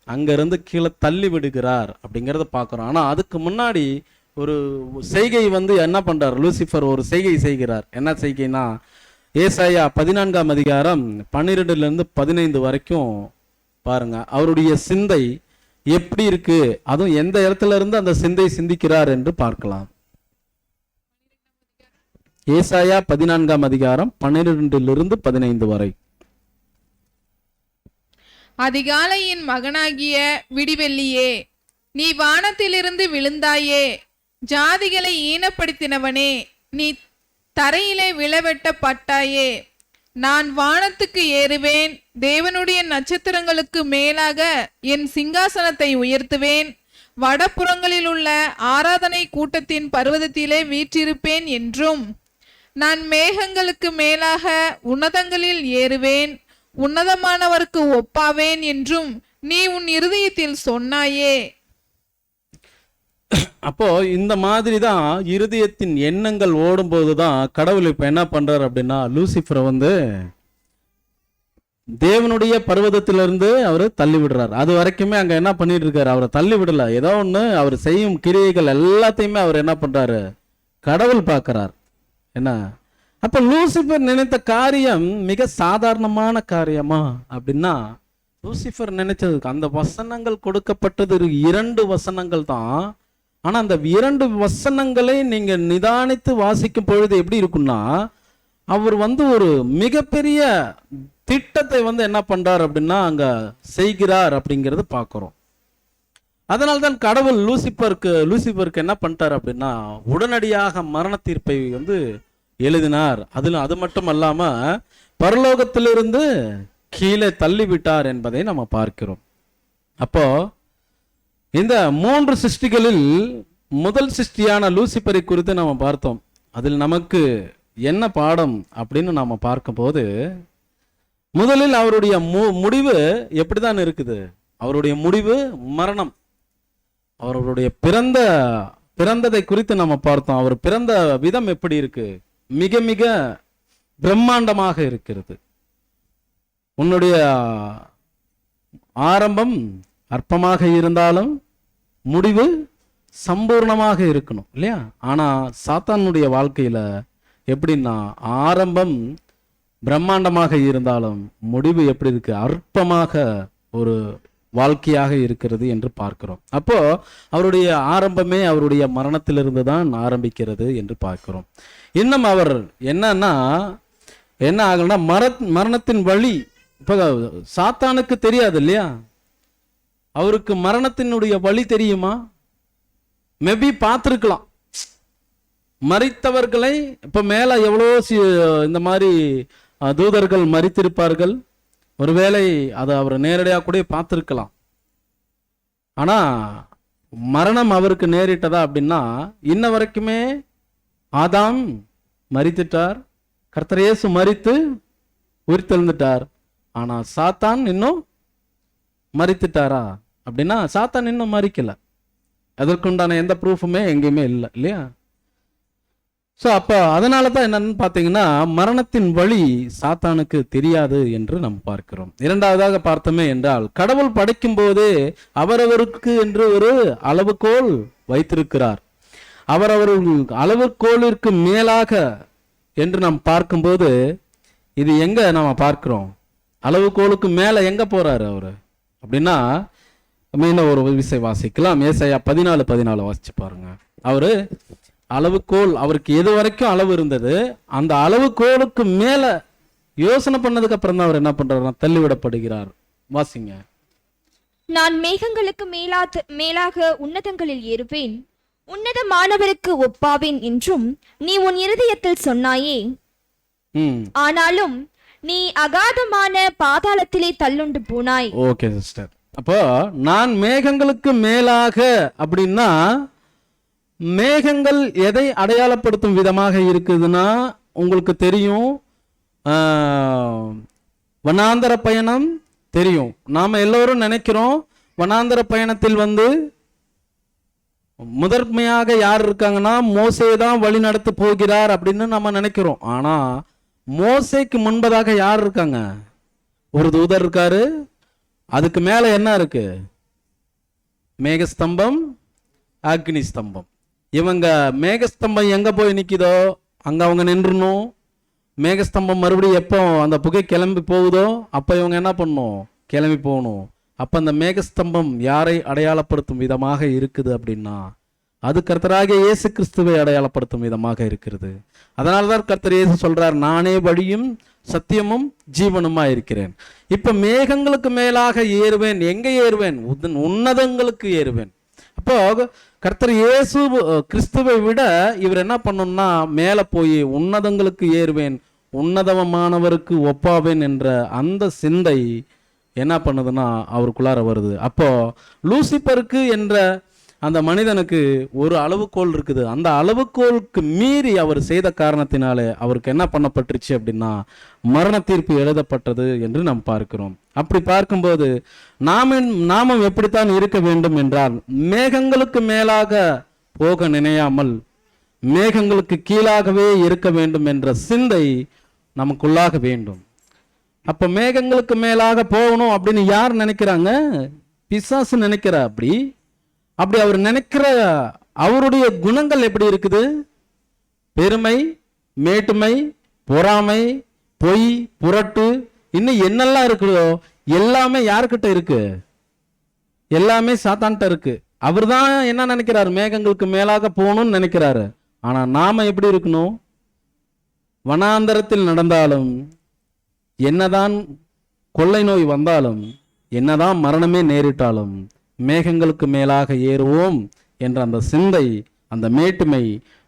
அங்க இருந்து கீழே தள்ளி விடுகிறார் அப்படிங்கிறத பார்க்கிறோம். ஆனா அதுக்கு முன்னாடி ஒரு செய்கை வந்து என்ன பண்றார், லூசிபர் ஒரு செய்கை செய்கிறார். என்ன செய்கைனா, ஏசாயா 14ஆம் அதிகாரம் 12-15 வரைக்கும் பாருங்க. அவருடைய சிந்தை எப்படி இருக்கு, அதுவும் எந்த இடத்துல இருந்து அந்த சிந்தை சிந்திக்கிறார் என்று பார்க்கலாம். ஏசாயா 14ஆம் அதிகாரம் 12-15 வரை. அதிகாலையின் மகனாகிய விடிவெள்ளியே, நீ வானத்திலிருந்து விழுந்தாயே. ஜாதிகளை ஈனப்படுத்தினவனே, நீ தரையிலே விழவெட்டப்பட்டாயே. நான் வானத்துக்கு ஏறுவேன், தேவனுடைய நட்சத்திரங்களுக்கு மேலாக என் சிங்காசனத்தை உயர்த்துவேன். வடபுறங்களில் உள்ள ஆராதனை கூட்டத்தின் பர்வதத்திலே வீற்றிருப்பேன் என்றும், நான் மேகங்களுக்கு மேலாக உன்னதங்களில் ஏறுவேன், உன்னதமானவருக்கு ஒப்பாவேன் என்றும் நீ உன் இருதயத்தில் சொன்னாயே. அப்போ இந்த மாதிரி தான் இருதயத்தின் எண்ணங்கள் ஓடும்போது தான் கடவுள் இப்ப என்ன பண்றாரு அப்படின்னா, லூசிஃபரை வந்து தேவனுடைய பர்வதத்திலிருந்து அவர் தள்ளி விடுறார். அது வரைக்குமே அங்க என்ன பண்ணிட்டு இருக்காரு, அவரை தள்ளி விடல. ஏதோ ஒண்ணு அவர் செய்யும் கிரியைகள் எல்லாத்தையுமே அவர் என்ன பண்றாரு, கடவுள் பார்க்கிறார். என்ன அப்ப லூசிஃபர் நினைத்த காரியம் மிக சாதாரணமான காரியமா அப்படின்னா, லூசிஃபர் நினைச்சது அந்த வசனங்கள் கொடுக்கப்பட்டது 2 வசனங்கள் தான். ஆனா அந்த 2 வசனங்களை நீங்க நிதானித்து வாசிக்கும் பொழுது எப்படி இருக்குன்னா, அவர் வந்து ஒரு மிகப்பெரிய திட்டத்தை வந்து என்ன பண்றார் அப்படின்னா அங்க செய்கிறார் அப்படிங்கிறது பார்க்கிறோம். அதனால்தான் கடவுள் லூசிஃபருக்கு என்ன பண்ணிட்டார் அப்படின்னா, உடனடியாக மரண தீர்ப்பை வந்து எழுதினார். அது மட்டும் அல்லாம பரலோகத்திலிருந்து கீழே தள்ளிவிட்டார் என்பதை நம்ம பார்க்கிறோம். அப்போ இந்த 3 சிருஷ்டிகளில் முதல் சிருஷ்டியான லூசிஃபரை குறித்து நம்ம பார்த்தோம். அதில் நமக்கு என்ன பாடம் அப்படின்னு நாம பார்க்கும்போது, முதலில் அவருடைய முடிவு எப்படிதான் இருக்குது, அவருடைய முடிவு மரணம். அவருடைய பிறந்ததை குறித்து நம்ம பார்த்தோம். அவர் பிறந்த விதம் எப்படி இருக்கு, மிக மிக பிரம்மாண்டமாக இருக்கிறது. உன்னுடைய ஆரம்பம் அற்பமாக இருந்தாலும் முடிவு சம்பூர்ணமாக இருக்கணும் இல்லையா? ஆனா சாத்தானுடைய வாழ்க்கையில எப்படின்னா, ஆரம்பம் பிரம்மாண்டமாக இருந்தாலும் முடிவு எப்படி இருக்கு, அற்பமாக ஒரு வாழ்க்கையாக இருக்கிறது என்று பார்க்கிறோம். அப்போ அவருடைய ஆரம்பமே அவருடைய மரணத்திலிருந்து தான் ஆரம்பிக்கிறது என்று பார்க்கிறோம். இன்னும் அவர் என்ன ஆகலன்னா, மரணத்தின் வழி இப்ப சாத்தானுக்கு தெரியாது இல்லையா? அவருக்கு மரணத்தினுடைய வழி தெரியுமா? மேபி பார்த்திருக்கலாம். மரித்தவர்களை இப்ப மேல எவ்வளோ இந்த மாதிரி தூதர்கள் மரித்திருப்பார்கள். ஒருவேளை அதை அவர் நேரடியாக கூட பார்த்திருக்கலாம். ஆனா மரணம் அவருக்கு நேரிட்டதா அப்படின்னா, இன்ன வரைக்குமே ஆதாம் மரித்துட்டார், கர்த்தர் இயேசு மரித்து உயிர்த்தெழுந்துட்டார். ஆனா சாத்தான் இன்னும் மரித்துட்டாரா அப்படின்னா, சாத்தான் இன்னும் மரிக்கல. அதற்குண்டான எந்த ப்ரூஃபுமே எங்கேயுமே இல்லை இல்லையா? ஸோ அப்போ அதனால தான் என்னன்னு பார்த்தீங்கன்னா, மரணத்தின் வழி சாத்தானுக்கு தெரியாது என்று நாம் பார்க்கிறோம். இரண்டாவதாக பார்த்தோமே என்றால், கடவுள் படைக்கும் போதே அவரவருக்கு என்று ஒரு அளவுகோல் வைத்திருக்கிறார். அவரவர்கள் அளவுகோலிற்கு மேலாக என்று நாம் பார்க்கும்போது, இது எங்க நாம பார்க்கிறோம், அளவுகோலுக்கு மேல எங்க போறாரு அவரு அப்படின்னா, மீண்டும் ஒரு விஷயம் வாசிக்கலாம். ஏசாயா 14:14 வாசிச்சு பாருங்க. அவரு அளவுகோல், அவருக்கு எது வரைக்கும் அளவு இருந்தது, அந்த அளவுகோலுக்கு மேல யோசனை பண்ணதுக்கு அப்புறம் தான் அவர் என்ன பண்றாருன்னா தள்ளிவிடப்படுகிறார். வாசிங்க. நான் மேகங்களுக்கு மேலாக உன்னதங்களில் ஏறுவேன், உன்னதமானவருக்கு ஒப்பாவேன் என்றும் நீ உன் இருதயத்தில் சொன்னாயே. ஆனாலும் நீ அகாதமான பாதாளத்திலே தள்ளுண்டு போனாய். Okay sister. அப்போ நான் மேகங்களுக்கு மேலாக அப்படின்னா, மேகங்கள் எதை அடையாளப்படுத்தும் விதமாக இருக்குதுன்னா, உங்களுக்கு தெரியும், வனாந்தர பயணம் தெரியும். நாம எல்லோரும் நினைக்கிறோம் வனாந்தர பயணத்தில் வந்து முதன்மையாக யார் இருக்காங்கன்னா, மோசே தான் வழி நடத்த போகிறார் அப்படின்னு நம்ம நினைக்கிறோம். ஆனா மோசேக்கு முன்பதாக யார் இருக்காங்க? ஒரு தூதர் இருக்காரு. அதுக்கு மேல என்ன இருக்கு? மேகஸ்தம்பம், அக்னி ஸ்தம்பம். இவங்க மேகஸ்தம்பம் எங்க போய் நிக்குதோ அங்க அவங்க நின்றுணும். மேகஸ்தம்பம் மறுபடியும் எப்போ அந்த புகை கிளம்பி போகுதோ அப்ப இவங்க என்ன பண்ணணும்? கிளம்பி போகணும். அப்ப அந்த மேகஸ்தம்பம் யாரை அடையாளப்படுத்தும் விதமாக இருக்குது அப்படின்னா, அது கர்த்தராகிய இயேசு கிறிஸ்துவை அடையாளப்படுத்தும் விதமாக இருக்கிறது. அதனால்தான் கர்த்தர் இயேசு சொல்றார், நானே வழியும் சத்தியமும் ஜீவனுமா இருக்கிறேன். இப்ப மேகங்களுக்கு மேலாக ஏறுவேன். எங்க ஏறுவேன்? உன்னதங்களுக்கு ஏறுவேன். அப்போ கர்த்தர் இயேசு கிறிஸ்துவை விட இவர் என்ன பண்ணணும்னா, மேல போய் உன்னதங்களுக்கு ஏறுவேன், உன்னதமானவருக்கு ஒப்பாவேன் என்ற அந்த சிந்தை என்ன பண்ணுதுன்னா அவருக்குள்ளார வருது. அப்போ லூசிபருக்கு என்ற அந்த மனிதனுக்கு ஒரு அளவுகோல் இருக்குது. அந்த அளவுகோலுக்கு மீறி அவர் செய்த காரணத்தினாலே அவருக்கு என்ன பண்ணப்பட்டுருச்சு அப்படின்னா மரண தீர்ப்பு எழுதப்பட்டது என்று நாம் பார்க்கிறோம். அப்படி பார்க்கும்போது நாமும் எப்படித்தான் இருக்க வேண்டும் என்றால், மேகங்களுக்கு மேலாக போக நினையாமல் மேகங்களுக்கு கீழாகவே இருக்க வேண்டும் என்ற சிந்தை நமக்குள்ளாக வேண்டும். அப்ப மேகங்களுக்கு மேலாக போகணும் அப்படின்னு யார் நினைக்கிறாங்க? பிசாசு நினைக்கிற. அப்படி அவர் நினைக்கிற அவருடைய குணங்கள் எப்படி இருக்குது? பெருமை, மேட்டுமை, பொறாமை, பொய், புரட்டு, இன்னும் என்னெல்லாம் இருக்குதோ எல்லாமே யார்கிட்ட இருக்கு? எல்லாமே சாத்தான்கிட்ட இருக்கு. அவர் தான் என்ன நினைக்கிறாரு? மேகங்களுக்கு மேலாக போகணும்னு நினைக்கிறாரு. ஆனா நாம எப்படி இருக்கணும்? வனாந்தரத்தில் நடந்தாலும், என்னதான் கொள்ளை நோய் வந்தாலும், என்னதான் மரணமே நேரிட்டாலும் மேகங்களுக்கு மேலாக ஏறுவோம் என்ற அந்த சிந்தை, அந்த மேட்டுமை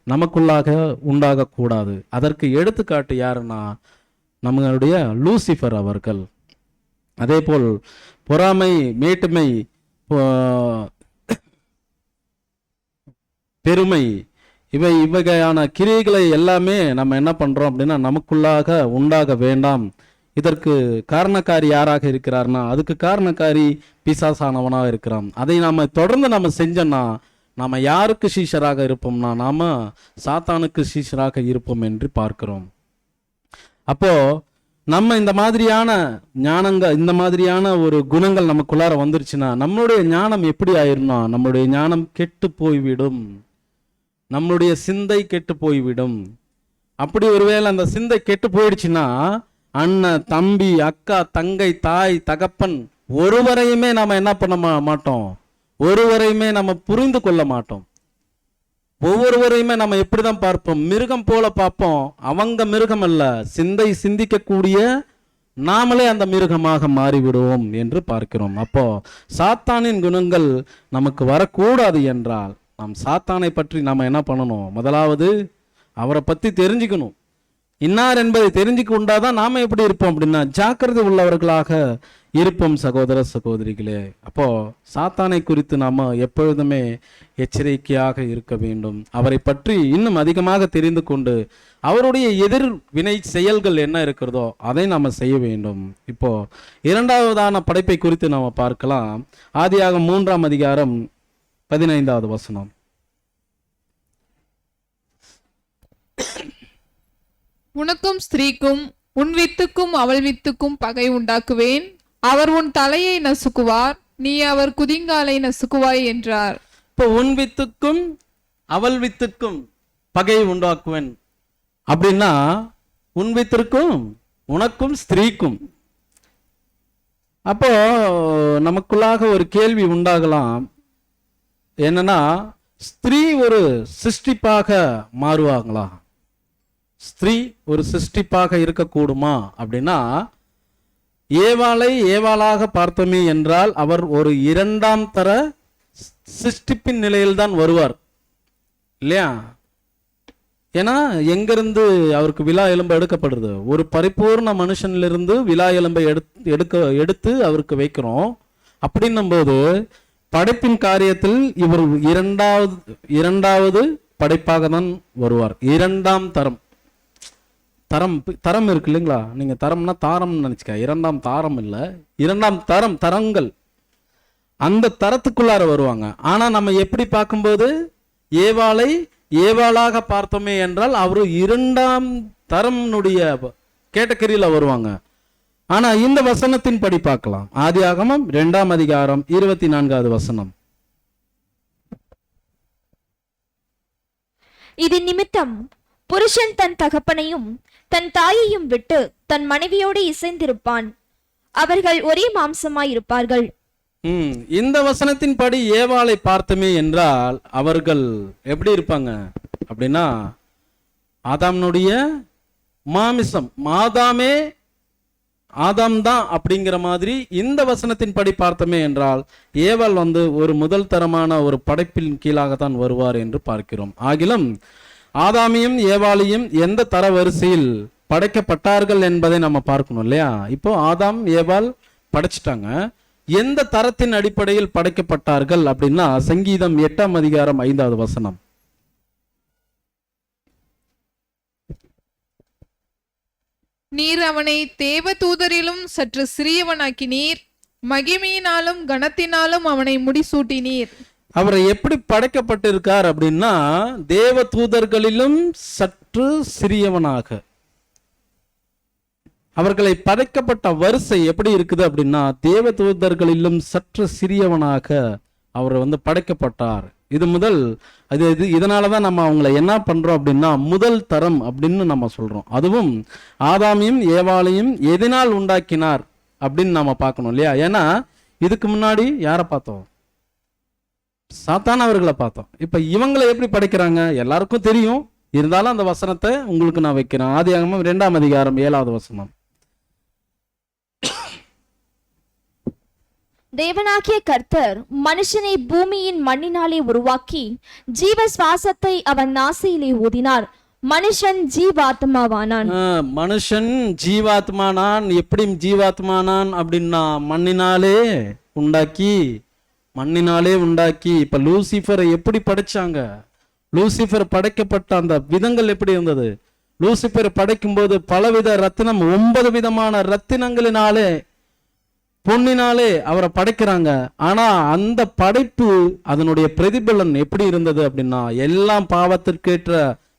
நமக்குள்ளாக உண்டாகக்கூடாது. அதற்கு எடுத்துக்காட்டு யாருன்னா நம்மளுடைய லூசிஃபர் அவர்கள். அதே போல் பொறாமை, மேட்டுமை, பெருமை, இவையான கிரியைகளை எல்லாமே நம்ம என்ன பண்றோம் அப்படின்னா நமக்குள்ளாக உண்டாக வேண்டாம். இதற்கு காரணக்காரி யாராக இருக்கிறார்னா அதுக்கு காரணக்காரி பிசாசானவனாக இருக்கிறான். அதை நாம தொடர்ந்து நம்ம செஞ்சோம்னா நாம யாருக்கு சீஷராக இருப்போம்னா நாம சாத்தானுக்கு சீஷராக இருப்போம் என்று பார்க்கிறோம். அப்போ நம்ம இந்த மாதிரியான ஞானங்கள், இந்த மாதிரியான ஒரு குணங்கள் நமக்குள்ளார வந்துருச்சுன்னா நம்மளுடைய ஞானம் எப்படி ஆயிரும்னா நம்மளுடைய ஞானம் கெட்டு போய்விடும், நம்மளுடைய சிந்தை கெட்டு போய்விடும். அப்படி ஒருவேளை அந்த சிந்தை கெட்டு போயிடுச்சுன்னா அண்ணன், தம்பி, அக்கா, தங்கை, தாய், தகப்பன் ஒருவரையுமே நாம என்ன பண்ண மாட்டோம், ஒருவரையுமே நம்ம புரிந்து கொள்ள மாட்டோம். ஒவ்வொருவரையுமே நம்ம எப்படிதான் பார்ப்போம்? மிருகம் போல பார்ப்போம். அவங்க மிருகம் அல்ல, சிந்தை சிந்திக்கக்கூடிய நாமளே அந்த மிருகமாக மாறிவிடுவோம் என்று பார்க்கிறோம். அப்போ சாத்தானின் குணங்கள் நமக்கு வரக்கூடாது என்றால் நாம் சாத்தானை பற்றி நாம் என்ன பண்ணணும்? முதலாவது அவரை பற்றி தெரிஞ்சுக்கணும். இன்னார் என்பதை தெரிஞ்சுக்க உண்டாதான் நாம எப்படி இருப்போம் அப்படின்னா ஜாக்கிரதை உள்ளவர்களாக இருப்போம் சகோதர சகோதரிகளே. அப்போ சாத்தானை குறித்து நாம எப்பொழுதுமே எச்சரிக்கையாக இருக்க வேண்டும். அவரை பற்றி இன்னும் அதிகமாக தெரிந்து கொண்டு அவருடைய எதிர் வினை செயல்கள் என்ன இருக்கிறதோ அதை நாம செய்ய வேண்டும். இப்போ இரண்டாவதான படைப்பை குறித்து நாம பார்க்கலாம். ஆதியாகமம் 3ஆம் அதிகாரம் 15வது வசனம். உனக்கும் ஸ்திரீக்கும் உன் வித்துக்கும் அவள் வித்துக்கும் பகை உண்டாக்குவேன். அவர் உன் தலையை நசுக்குவார், நீ அவர் குதிங்காலை நசுக்குவாய் என்றார். இப்போ உன் வித்துக்கும் அவள் வித்துக்கும் பகை உண்டாக்குவேன் அப்படின்னா உன் வித்திற்கும் உனக்கும் ஸ்திரீக்கும். அப்போ நமக்குள்ளாக ஒரு கேள்வி உண்டாகலாம். என்னன்னா, ஸ்திரீ ஒரு சிருஷ்டிப்பாக மாறுவாங்களா? ஸ்திரீ ஒரு சிருஷ்டிப்பாக இருக்கக்கூடுமா அப்படின்னா, ஏவாளை ஏவாளாக பார்த்தோமே என்றால் அவர் ஒரு இரண்டாம் தர சிருஷ்டிப்பின் நிலையில்தான் வருவார் இல்லையா? ஏன்னா எங்கிருந்து அவருக்கு விலா எலும்பு எடுக்கப்படுறது? ஒரு பரிபூர்ண மனுஷனிலிருந்து விலா எலும்பை எடுத்து அவருக்கு வைக்கிறோம். அப்படின்னும் போது படைப்பின் காரியத்தில் இவர் இரண்டாவது படைப்பாக தான் வருவார். இரண்டாம் தரம் தரம் இருக்கு இல்லைங்களா? நீங்க தரம்னா தாரம்னு நினைச்சுக்க. இரண்டாம் தாரம் இல்லை, இரண்டாம் தரங்கள், அந்த தரத்துக்குள்ளார வருவாங்க. ஆனா நம்ம எப்படி பார்க்கும்போது ஏவாளை ஏவாளாக பார்த்தோமே என்றால் அவரு இரண்டாம் தரம்னுடைய கேட்டகரியில வருவாங்க. ஆனா இந்த வசனத்தின் படி பார்க்கலாம். ஆதியாகமம் 2ஆம் அதிகாரம் 24வது வசனம். இது நிமித்தம் புருஷன் தன் தகப்பனையும் தன் தாயையும் விட்டு தன் மனைவியோடு இசைந்திருப்பான், அவர்கள் ஒரே மாம்சமாயிருப்பார்கள். இந்த வசனத்தின் படி ஏவாளை பார்த்தமே என்றால் அவர்கள் எப்படி இருப்பாங்க அப்படின்னா ஆதாம்னுடைய மாமிசம், ஆதாம் தான் அப்படிங்கிற மாதிரி. இந்த வசனத்தின் படி பார்த்தமே என்றால் ஏவாள் ஒரு முதல் தரமான ஒரு படைப்பின் கீழாகத்தான் வருவார் என்று பார்க்கிறோம். ஆகிலும் ஆதாமியும் ஏவாளையும் எந்த தர வரிசையில் படைக்கப்பட்டார்கள் என்பதை நம்ம பார்க்கணும் இல்லையா? இப்போ ஆதாம் ஏவாள் படைச்சிட்டாங்க. எந்த தரத்தின் அடிப்படையில் படைக்கப்பட்டார்கள் அப்படின்னா சங்கீதம் 8ஆம் அதிகாரம் 5வது வசனம். நீர் அவனை தேவ தூதரிலும் சற்று சிறியவனாக்கினீர், மகிமையினாலும் கனத்தினாலும் அவனை முடிசூட்டினீர். அவரை எப்படி படைக்கப்பட்டிருக்கார் அப்படின்னா தேவ தூதர்களிலும் சற்று சிறியவனாக. அவர்களை படைக்கப்பட்ட வரிசை எப்படி இருக்குது அப்படின்னா தேவ தூதர்களிலும் சற்று சிறியவனாக அவர் படைக்கப்பட்டார். இது முதல் இதனாலதான் நம்ம அவங்களை என்ன பண்றோம் அப்படின்னா முதல் தரம் அப்படின்னு நம்ம சொல்றோம். அதுவும் ஆதாமையும் ஏவாளையும் எதனால் உண்டாக்கினார் அப்படின்னு நம்ம பார்க்கணும் இல்லையா? ஏன்னா இதுக்கு முன்னாடி யாரை பார்த்தோம்? சாத்தான் அவர்களை பார்த்தோம். இப்ப இவங்களை எப்படி படைக்கிறாங்க எல்லாருக்கும் தெரியும். இருந்தாலும் அந்த வசனத்தை உங்களுக்கு நான் வைக்கிறேன். ஆதியாகமம் 2ஆம் அதிகாரம் 7வது வசனம். தேவனாகிய கர்த்தர் மனுஷனை பூமியின் மண்ணினாலே உருவாக்கி ஜீவ சுவாசத்தை அவன் நாசியிலே ஊதினார். மனுஷன் ஜீவாத்மாவானான். மனுஷன் ஜீவாத்மானான். எப்படி ஜீவாத்மானான் அப்படின்னா மண்ணினாலே உண்டாக்கி. இப்ப லூசிஃபரை எப்படி படைச்சாங்க? லூசிஃபர் படைக்கப்பட்ட அந்த விதங்கள் எப்படி இருந்தது? லூசிஃபர் படைக்கும் போது பலவித ரத்தினம் 9 விதமான ரத்தினங்களினாலே பொன்னினாலே அவரை படைக்கிறாங்க. ஆனா அந்த படைப்பு அதனுடைய பிரதிபலன் எப்படி இருந்தது அப்படின்னா எல்லாம் பாவத்திற்கேற்ற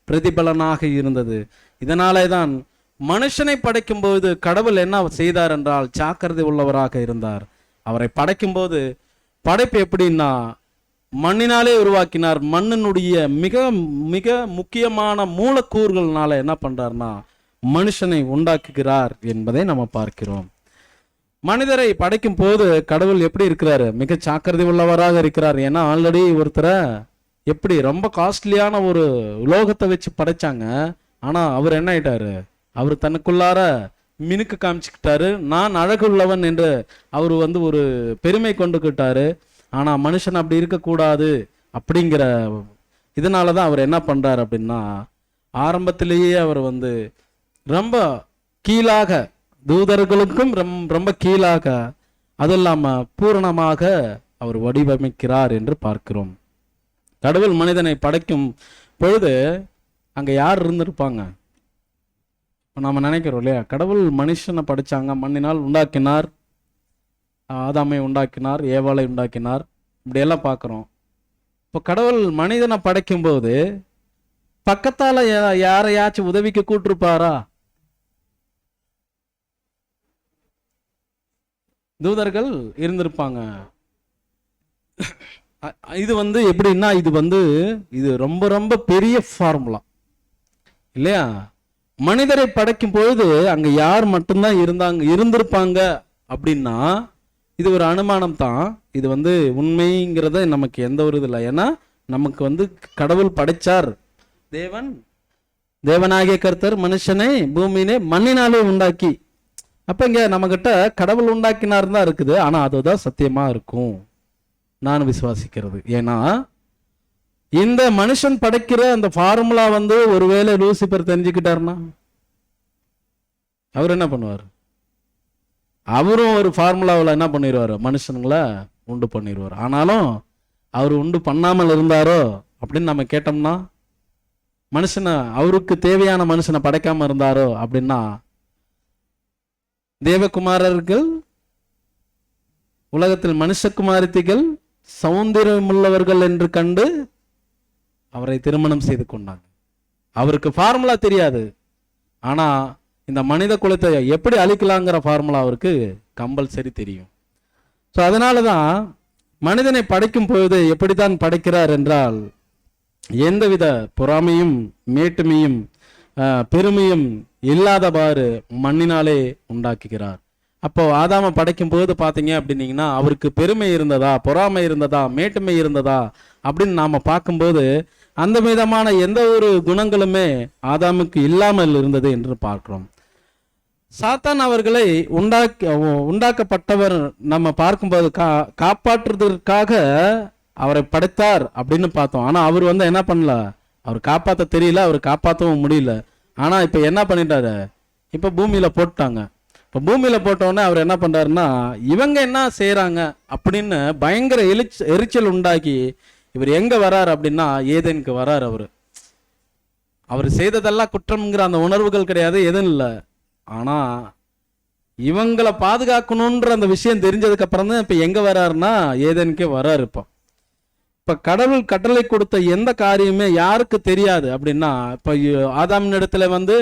பிரதிபலனாக இருந்தது. இதனாலே தான் மனுஷனை படைக்கும் போது கடவுள் என்ன செய்தார் என்றால் ஜாக்கிரதை உள்ளவராக இருந்தார். அவரை படைக்கும் போது படைப்பு எப்படின்னா மண்ணினாலே உருவாக்கினார். மண்ணினுடைய மிக மிக முக்கியமான மூலக்கூறுகள்னால என்ன பண்றார்னா மனுஷனை உண்டாக்குகிறார் என்பதை நம்ம பார்க்கிறோம். மனிதரை படைக்கும் போது கடவுள் எப்படி இருக்கிறாரு? மிக ஜாக்கிரதை உள்ளவராக இருக்கிறார். ஏன்னா ஆல்ரெடி ஒருத்தரை எப்படி ரொம்ப காஸ்ட்லியான ஒரு உலோகத்தை வச்சு படைச்சாங்க. ஆனா அவர் என்ன ஆயிட்டாரு? அவர் தனக்குள்ளார மினுக்கு காமிச்சுக்கிட்டாரு. நான் அழகு உள்ளவன் என்று அவர் ஒரு பெருமை கொண்டுக்கிட்டாரு. ஆனா மனுஷன் அப்படி இருக்கக்கூடாது அப்படிங்கிற இதனாலதான் அவர் என்ன பண்றாரு அப்படின்னா ஆரம்பத்திலேயே அவர் ரொம்ப கீழாக, தூதர்களுக்கும் ரொம்ப கீழாக, அது இல்லாம பூரணமாக அவர் வடிவமைக்கிறார் என்று பார்க்கிறோம். கடவுள் மனிதனை படைக்கும் பொழுது அங்க யார் இருந்திருப்பாங்க? நாம நினைக்கிறோம் இல்லையா? கடவுள் மனுஷனை படைச்சாங்க, மண்ணினால் உண்டாக்கினார், ஆதாமை உண்டாக்கினார், ஏவாளை உண்டாக்கினார், இப்படியெல்லாம் பார்க்குறோம். இப்போ கடவுள் மனிதனை படைக்கும் போது பக்கத்தால யாரையாச்சும் உதவிக்கு கூட்டிருப்பாரா? தூதர்கள் இருந்திருப்பாங்க. இது எப்படின்னா இது ரொம்ப ரொம்ப பெரிய ஃபார்முலா இல்லையா? மனிதரை படைக்கும் பொழுது அங்க யார் மட்டும்தான் இருந்திருப்பாங்க அப்படின்னா இது ஒரு அனுமானம் தான். இது உண்மைங்கிறத நமக்கு எந்த ஒரு இது இல்லை. ஏன்னா நமக்கு கடவுள் படைச்சார். தேவனாகிய கர்த்தர் மனுஷனை பூமியிலே மண்ணினாலே உண்டாக்கி. அப்ப இங்க நம்ம கிட்ட கடவுள் உண்டாக்கினார் தான் இருக்குது. ஆனா அதுதான் சத்தியமா இருக்கும் நான் விசுவாசிக்கிறது. ஏன்னா இந்த மனுஷன் படைக்கிற அந்த ஃபார்முலா ஒருவேளை லூசிபர் தெரிஞ்சுக்கிட்டாருன்னா அவர் என்ன பண்ணுவார்? அவரும் ஒரு ஃபார்முலாவில் என்ன பண்ணிடுவார்? மனுஷனுங்களை உண்டு பண்ணிடுவார். ஆனாலும் அவர் உண்டு பண்ணாமல் இருந்தாரோ அப்படின்னு நம்ம கேட்டோம்னா, மனுஷனை அவருக்கு தேவையான மனுஷனை படைக்காம இருந்தாரோ அப்படின்னா, தேவகுமாரர்கள் உலகத்தில் மனுஷகுமாரத்திகள் சௌந்தரியமுள்ளவர்கள் என்று கண்டு அவரை திருமணம் செய்து கொண்டாங்க. அவருக்கு ஃபார்முலா தெரியாது. ஆனா இந்த மனித குலத்தை எப்படி அழிக்கலாங்கிற ஃபார்முலா அவருக்கு கம்பல்சரி தெரியும். ஸோ அதனாலதான் மனிதனை படைக்கும் பொழுது எப்படித்தான் படைக்கிறார் என்றால் எந்தவித பொறாமையும் மேட்டுமையும் பெருமையும் இல்லாதவாறு மண்ணினாலே உண்டாக்குகிறார். அப்போ ஆதாம படைக்கும் போது பாத்தீங்க அப்படின்னீங்கன்னா அவருக்கு பெருமை இருந்ததா, பொறாமை இருந்ததா, மேட்டுமை இருந்ததா அப்படின்னு நாம பார்க்கும்போது அந்த விதமான எந்த ஒரு குணங்களுமே ஆதாமுக்கு இல்லாமல் இருந்தது என்று பார்க்கிறோம். சாத்தான் அவர்களை உண்டாக்கப்பட்டவர் நம்ம பார்க்கும்போது காப்பாற்றுவதற்காக அவரை படைத்தார் அப்படின்னு பார்த்தோம். ஆனா அவர் என்ன பண்ணல? அவர் காப்பாற்ற தெரியல, அவர் காப்பாற்றவும் முடியல. ஆனா இப்ப என்ன பண்ணிட்டாரு? இப்ப பூமியில போட்டாங்க. இப்ப இப்போ பூமியில போட்டோன்னே அவர் என்ன பண்றாருன்னா, இவங்க என்ன செய்யறாங்க அப்படின்னு பயங்கர எரிச்சல் உண்டாக்கி இவர் எங்க வராரு அப்படின்னா ஏதேனுக்கு வராரு. அவர் செய்ததெல்லாம் குற்றம்ங்கிற அந்த உணர்வுகள் கிடையாது, எதுவும் இல்லை. ஆனா இவங்களை பாதுகாக்கணுன்ற அந்த விஷயம் தெரிஞ்சதுக்கு அப்புறம் தான் இப்ப எங்க வராருன்னா ஏதேனுக்கே வராரு. இப்ப கடவுள் கட்டளை கொடுத்த எந்த காரியமே யாருக்கு தெரியாது அப்படின்னா, இப்ப ஆதாமின் இடத்துல வந்து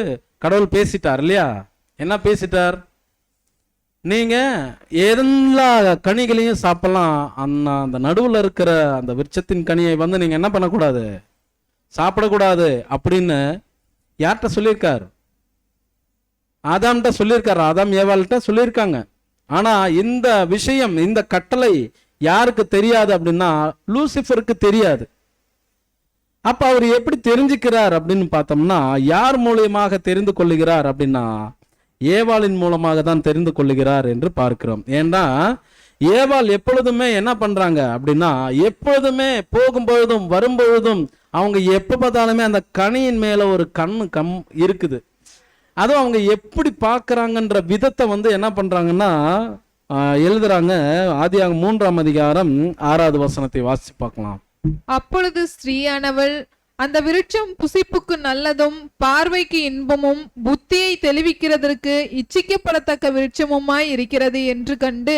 கடவுள் பேசிட்டார் இல்லையா? என்ன பேசிட்டார்? நீங்க எல்லா கனிகளையும் சாப்பிடலாம், அந்த நடுவில் இருக்கிற அந்த விருட்சத்தின் கனியை வந்து நீங்க என்ன பண்ணக்கூடாது, சாப்பிடக்கூடாது அப்படின்னு யார்கிட்ட சொல்லியிருக்கார்? ஆதாம்கிட்ட சொல்லியிருக்காரு. ஆதாம் ஏவாள்கிட்ட சொல்லியிருக்காங்க. ஆனா இந்த விஷயம், இந்த கட்டளை யாருக்கு தெரியாது அப்படின்னா லூசிஃபருக்கு தெரியாது. அப்ப அவர் எப்படி தெரிஞ்சுக்கிறார் அப்படின்னு பார்த்தோம்னா, யார் மூலியமாக தெரிந்து கொள்ளுகிறார் அப்படின்னா ஏவாளின் மூலமாக தான் தெரிந்து கொள்ளுகிறார் என்று பார்க்கிறோம். ஏன்னா ஏவாள் எப்பொழுதுமே என்ன பண்றாங்க அப்படின்னா, எப்பொழுதுமே போகும்பொழுதும் வரும்பொழுதும் அவங்க எப்ப பார்த்தாலுமே அந்த கனியின் மேல ஒரு கண் இருக்குது. அதுவும் அவங்க எப்படி பார்க்கறாங்கன்ற விதத்தை வந்து என்ன பண்றாங்கன்னா எழுதுறாங்க. ஆதியாகமம் 3ஆம் அதிகாரம் 6வது வசனத்தை வாசிச்சு பார்க்கலாம். அப்பொழுது ஸ்திரீயானவள் அந்த விருட்சம் புசிப்புக்கு நல்லதும் பார்வைக்கு இன்பமும் புத்தியை தெளிவிக்கிறதற்கு இச்சிக்கப்படத்தக்க விருட்சமுமாய் இருக்கிறது என்று கண்டு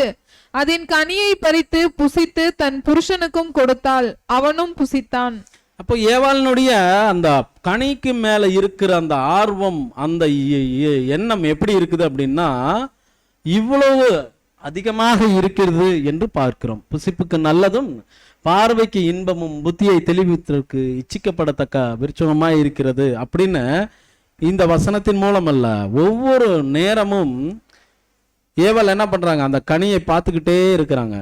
அதன் கனியை பறித்து புசித்து தன் புருஷனுக்கும் கொடுத்தாள், அவனும் புசித்தான். அப்போ ஏவாளினுடைய அந்த கனிக்கு மேல இருக்கிற அந்த ஆர்வம், அந்த எண்ணம் எப்படி இருக்குது அப்படின்னா இவ்வளவு அதிகமாக இருக்கிறது என்று பார்க்கிறோம். புசிப்புக்கு நல்லதும் பார்வைக்கு இன்பமும் புத்தியை தெளிவித்தற்கு இச்சிக்கப்படத்தக்க விருட்சமாய் இருக்கிறது அப்படின்னு இந்த வசனத்தின் மூலம் அல்ல, ஒவ்வொரு நேரமும் ஏவாள் என்ன பண்றாங்க, அந்த கனியை பார்த்துக்கிட்டே இருக்கிறாங்க.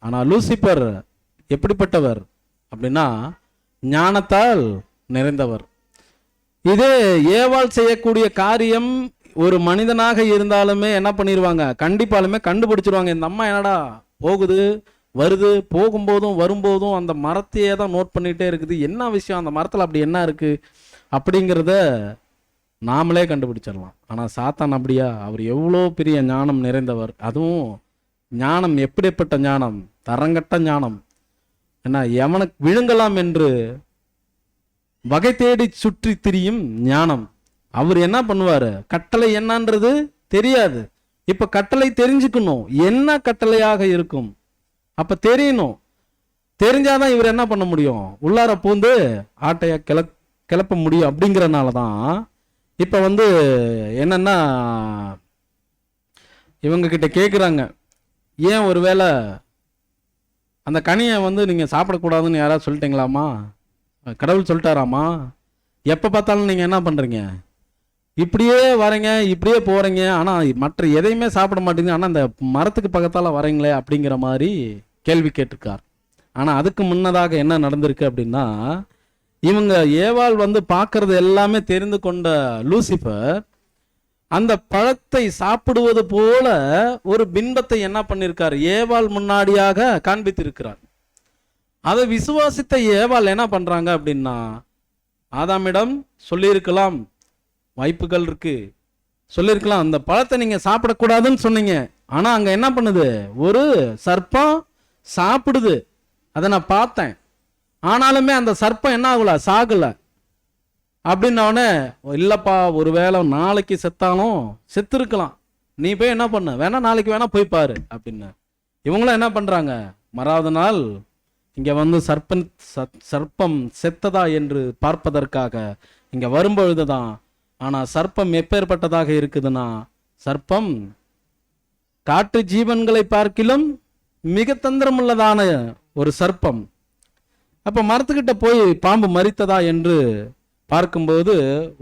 ஆனா லூசிபர் எப்படிப்பட்டவர் அப்படின்னா ஞானத்தால் நிறைந்தவர். இதே ஏவாள் செய்யக்கூடிய காரியம் ஒரு மனிதனாக இருந்தாலுமே என்ன பண்ணிடுவாங்க, கண்டிப்பாலுமே கண்டுபிடிச்சிருவாங்க. இந்த அம்மா என்னடா போகுது வருது, போகும்போதும் வரும்போதும் அந்த மரத்தையே தான் நோட் பண்ணிட்டே இருக்குது, என்ன விஷயம் அந்த மரத்தில் அப்படி என்ன இருக்கு அப்படிங்கிறத நாமளே கண்டுபிடிச்சிடலாம். ஆனால் சாத்தான் அப்படியா? அவர் எவ்வளோ பெரிய ஞானம் நிறைந்தவர். அதுவும் ஞானம் எப்படிப்பட்ட ஞானம், தரங்கட்ட ஞானம். ஏன்னா எவனுக்கு விழுங்கலாம் என்று வகை தேடி சுற்றி திரியும் ஞானம். அவர் என்ன பண்ணுவாரு, கட்டளை என்னன்றது தெரியாது. இப்ப கட்டளை தெரிஞ்சுக்கணும், என்ன கட்டளையாக இருக்கும் அப்ப தெரியணும். தெரிஞ்சாதான் இவர் என்ன பண்ண முடியும், உள்ளார பூந்து ஆட்டைய கிளப்ப முடியும். அப்படிங்கிறனாலதான் இப்ப வந்து என்னன்னா இவங்க கிட்ட கேக்குறாங்க, ஏன் ஒருவேளை அந்த கனியை வந்து நீங்க சாப்பிடக்கூடாதுன்னு யாராவது சொல்லிட்டீங்களாமா, கடவுள் சொல்லிட்டாராமா, எப்ப பார்த்தாலும் நீங்க என்ன பண்றீங்க, இப்படியே வரீங்க இப்படியே போறீங்க, ஆனா மற்ற எதையுமே சாப்பிட மாட்டீங்க, ஆனா அந்த மரத்துக்கு பக்கத்தால வரீங்களே அப்படிங்கிற மாதிரி கேள்வி கேட்டிருக்கார். ஆனா அதுக்கு முன்னதாக என்ன நடந்திருக்கு அப்படின்னா, இவங்க ஏவாள் வந்து பார்க்கறது எல்லாமே தெரிந்து கொண்ட லூசிபர் அந்த பழத்தை சாப்பிடுவது போல ஒரு பின்பத்தை என்ன பண்ணிருக்கார், ஏவாள் முன்னாடியாக காண்பித்திருக்கிறார். அதை விசுவாசித்த ஏவாள் என்ன பண்றாங்க அப்படின்னா, ஆதாமிடம் சொல்லியிருக்கலாம், வாய்ப்புகள் இருக்கு, சொல்லியிருக்கலாம் அந்த பழத்தை நீங்க சாப்பிடக்கூடாதுன்னு சொன்னீங்க, ஆனா அங்க என்ன பண்ணுது, ஒரு சர்ப்பம் சாப்பிடுது, அதை நான் பார்த்தேன், ஆனாலுமே அந்த சர்ப்பம் என்ன ஆகல, சாகல. அப்படின்னோடனே இல்லப்பா ஒருவேளை நாளைக்கு செத்தாலும் செத்து இருக்கலாம், நீ போய் என்ன பண்ண வேணா நாளைக்கு வேணா போய் பாரு அப்படின்னு. இவங்களும் என்ன பண்றாங்க, மறாவது நாள் இங்க வந்து சர்ப்பம் செத்ததா என்று பார்ப்பதற்காக இங்க வரும்பொழுதுதான். ஆனா சர்ப்பம் எப்பேற்பட்டதாக இருக்குதுன்னா, சர்ப்பம் காட்டு ஜீவன்களை பார்க்கிலும் மிக தந்திரமுள்ளதான ஒரு சர்ப்பம். அப்ப மரத்துக்கிட்ட போய் பாம்பு மரித்ததா என்று பார்க்கும்போது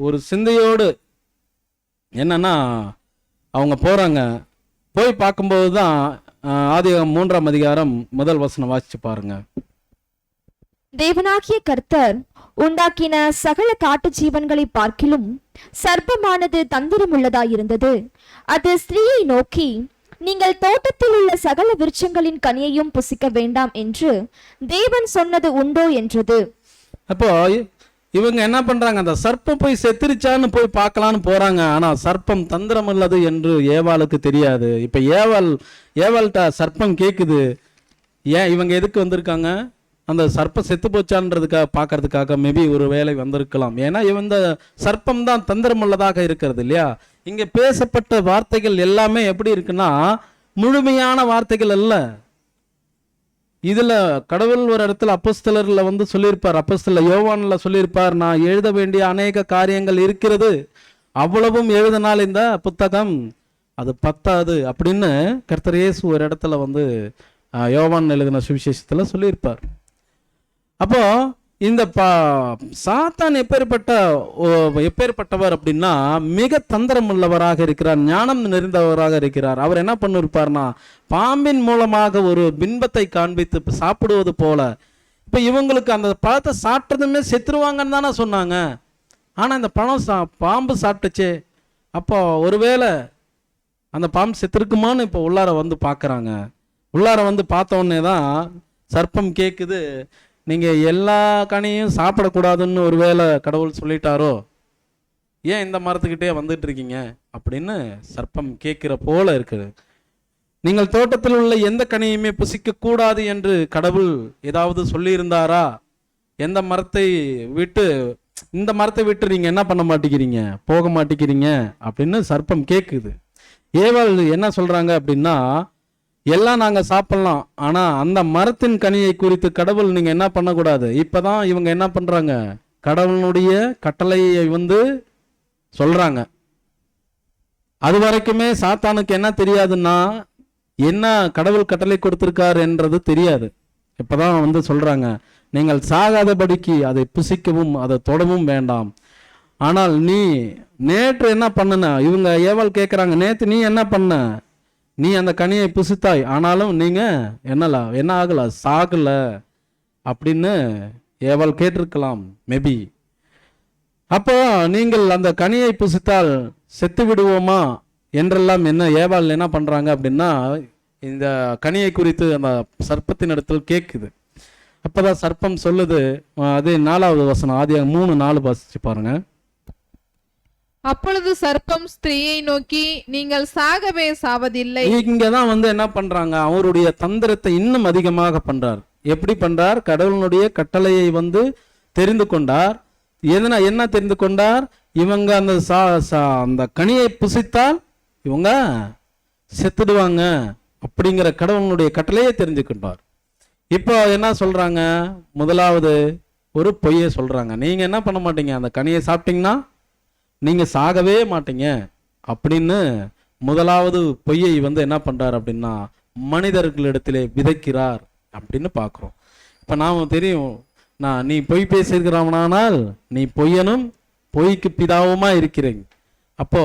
ஒரு சிந்தையோடு என்னன்னா அவங்க போறாங்க. போய் பார்க்கும்போது தான் ஆதியாகமம் 3ஆம் அதிகாரம் 1 வசனம் வாசிச்சு பாருங்க. தேவனாகிய கர்த்தர் உண்டாக்கின சகல காட்டு ஜீவன்களை பார்க்கிலும் சர்ப்பமானது தந்திரமுள்ளதாயிருந்தது. அது ஸ்திரீயை நோக்கி, நீங்கள் தோட்டத்தில் உள்ள சகல விருட்சங்களின் கனியையும் புசிக்க வேண்டாம் என்று தேவன் சொன்னது உண்டோ என்றது. அப்போ இவங்க என்ன பண்றாங்க, அந்த சர்ப்பம் போய் செத்துருச்சான்னு போய் பார்க்கலான்னு போறாங்க. ஆனா சர்ப்பம் தந்திரம் உள்ளது என்று ஏவாளுக்கு தெரியாது. இப்ப ஏவாள்கிட்ட சர்ப்பம் கேக்குது, ஏன் இவங்க எதுக்கு வந்திருக்காங்க, அந்த சர்ப்பம் செத்து போச்சான்றதுக்காக பார்க்கறதுக்காக மேபி ஒரு வேலை வந்திருக்கலாம். ஏன்னா இந்த சர்ப்பம் தான் தந்திரம் உள்ளதாக இருக்கிறது இல்லையா. இங்க பேசப்பட்ட வார்த்தைகள் எல்லாமே எப்படி இருக்குன்னா முழுமையான வார்த்தைகள் அல்ல. இதுல கடவுள் ஒரு இடத்துல அப்போஸ்தலர்ல வந்து சொல்லியிருப்பார், அப்போஸ்தலர் யோவான்ல சொல்லியிருப்பார், நான் எழுத வேண்டிய அநேக காரியங்கள் இருக்கிறது, அவ்வளவும் எழுதினால் இந்த புத்தகம் அது பத்தாது அப்படின்னு கர்த்தர் இயேசு ஒரு இடத்துல வந்து யோவான் எழுதின சுவிசேஷத்துல சொல்லியிருப்பார். அப்போ இந்த சாத்தான் எப்பேற்பட்டவர் அப்படின்னா மிக தந்திரம் உள்ளவராக இருக்கிறார், ஞானம் நிறைந்தவராக இருக்கிறார். அவர் என்ன பண்ணிருப்பார்னா பாம்பின் மூலமாக ஒரு பின்பத்தை காண்பித்து சாப்பிடுவது போல. இப்ப இவங்களுக்கு அந்த பழத்தை சாப்பிட்டதுமே செத்துருவாங்கன்னு தானே சொன்னாங்க. ஆனா இந்த பழம் பாம்பு சாப்பிட்டுச்சே, அப்போ ஒருவேளை அந்த பாம்பு செத்துருக்குமான்னு இப்போ உள்ளார வந்து பார்க்குறாங்க. உள்ளார வந்து பார்த்த உடனே தான் சர்ப்பம் கேட்குது, நீங்கள் எல்லா கனியும் சாப்பிடக்கூடாதுன்னு ஒருவேளை கடவுள் சொல்லிட்டாரோ, ஏன் இந்த மரத்துக்கிட்டே வந்துட்டு இருக்கீங்க அப்படின்னு சர்ப்பம் கேட்கிற போல இருக்குது. நீங்கள் தோட்டத்தில் உள்ள எந்த கனியுமே புசிக்க கூடாது என்று கடவுள் ஏதாவது சொல்லியிருந்தாரா? எந்த மரத்தை விட்டு இந்த மரத்தை விட்டு நீங்க என்ன பண்ண மாட்டேங்கிறீங்க, போக மாட்டேங்கிறீங்க அப்படின்னு சர்ப்பம் கேட்குது. ஏவாள் என்ன சொல்றாங்க அப்படின்னா, எல்லாம் நாங்க சாப்பிடலாம், ஆனா அந்த மரத்தின் கனியை குறித்து கடவுள் நீங்க என்ன பண்ணக்கூடாது. இப்பதான் இவங்க என்ன பண்றாங்க, கடவுளுடைய கட்டளையை வந்து சொல்றாங்க. அது வரைக்குமே சாத்தானுக்கு என்ன தெரியாதுன்னா, என்ன கடவுள் கட்டளை கொடுத்திருக்காரு என்றது தெரியாது. இப்பதான் வந்து சொல்றாங்க, நீங்கள் சாகாதபடிக்கு அதை புசிக்கவும் அதை தொடவும் வேண்டாம். ஆனால் நீ நேற்று என்ன பண்ணுன, இவங்க ஏவாள் கேட்குறாங்க, நேற்று நீ என்ன பண்ண, நீ அந்த கனியை புசித்தாய், ஆனாலும் நீங்க என்ன ஆகல, சாகல அப்படின்னு ஏவாள் கேட்டிருக்கலாம் மேபி. அப்போ நீங்கள் அந்த கனியை புசித்தால் செத்து விடுவோமா என்றெல்லாம் ஏவாள் என்ன பண்றாங்க அப்படின்னா இந்த கனியை குறித்து அந்த சர்ப்பத்தின் இடத்தில் கேட்குது. அப்பதான் சர்ப்பம் சொல்லுது, அது 4வது வசனம், ஆதி 3:4 வாசிச்சு பாருங்க. அப்பொழுது சர்ப்பம் ஸ்திரீயை நோக்கி, நீங்கள் சாகவே சாவதில்லை. இங்கதான் வந்து என்ன பண்றாங்க, அவருடைய தந்திரத்தை இன்னும் அதிகமாக பண்றார். எப்படி பண்றார், கடவுளுடைய கட்டளையை வந்து தெரிந்து கொண்டார். என்ன தெரிந்து கொண்டார், இவங்க அந்த அந்த கனியை புசித்தால் இவங்க செத்துடுவாங்க அப்படிங்கிற கடவுளுடைய கட்டளையை தெரிஞ்சு கொண்டார். இப்போ என்ன சொல்றாங்க, முதலாவது ஒரு பொய்யை சொல்றாங்க, நீங்க என்ன பண்ண மாட்டீங்க, அந்த கனியை சாப்பிட்டீங்கன்னா நீங்க சாகவே மாட்டீங்க அப்படின்னு முதலாவது பொய்யை வந்து என்ன பண்றார் அப்படின்னா மனிதர்களிடத்திலே விதைக்கிறார் அப்படின்னு பார்க்கிறோம். இப்ப நாம தெரியும், நீ பொய் பேசியிருக்கிறவனானால் நீ பொய்யனும் பொய்க்கு பிதாவுமா இருக்கிறீங்க. அப்போ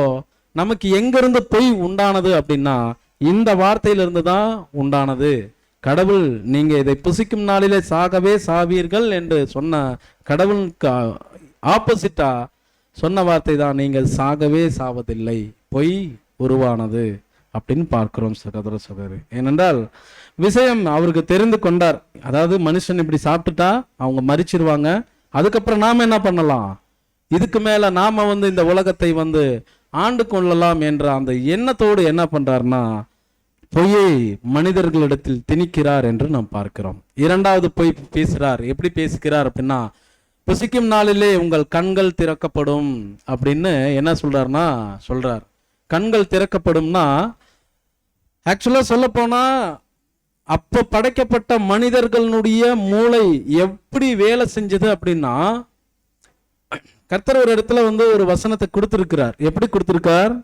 நமக்கு எங்கிருந்து பொய் உண்டானது அப்படின்னா இந்த வார்த்தையிலிருந்து தான் உண்டானது. கடவுள் நீங்க இதை புசிக்கும் நாளிலே சாகவே சாவீர்கள் என்று சொன்ன கடவுளுக்கு ஆப்போசிட்டா சொன்ன வார்த்தை தான், நீங்கள் சாகவே சாவதில்லை, பொய் உருவானது அப்படின்னு பார்க்கிறோம் சகோதர சகோதரி. ஏனென்றால் விஷயம் அவருக்கு தெரிந்து கொண்டார். அதாவது மனுஷன் இப்படி சாப்பிட்டுட்டா அவங்க மரிச்சிருவாங்க, அதுக்கப்புறம் நாம என்ன பண்ணலாம், இதுக்கு மேல நாம வந்து இந்த உலகத்தை வந்து ஆண்டு கொள்ளலாம் என்ற அந்த எண்ணத்தோடு என்ன பண்றாருன்னா பொய்யை மனிதர்களிடத்தில் திணிக்கிறார் என்று நாம் பார்க்கிறோம். 2வது பொய் பேசுறார். எப்படி பேசுகிறார் அப்படின்னா, புசிக்கும் நாளிலே உங்கள் கண்கள் திறக்கப்படும் அப்படின்னு என்ன சொல்றாருன்னா சொல்றார். கண்கள் திறக்கப்படும்னா ஆக்சுவலா சொல்ல போனா அப்ப படைக்கப்பட்ட மனிதர்களுடைய மூளை எப்படி வேலை செஞ்சது அப்படின்னா, கர்த்தர் ஒரு இடத்துல வந்து ஒரு வசனத்தை கொடுத்திருக்கிறார். எப்படி கொடுத்திருக்கார்,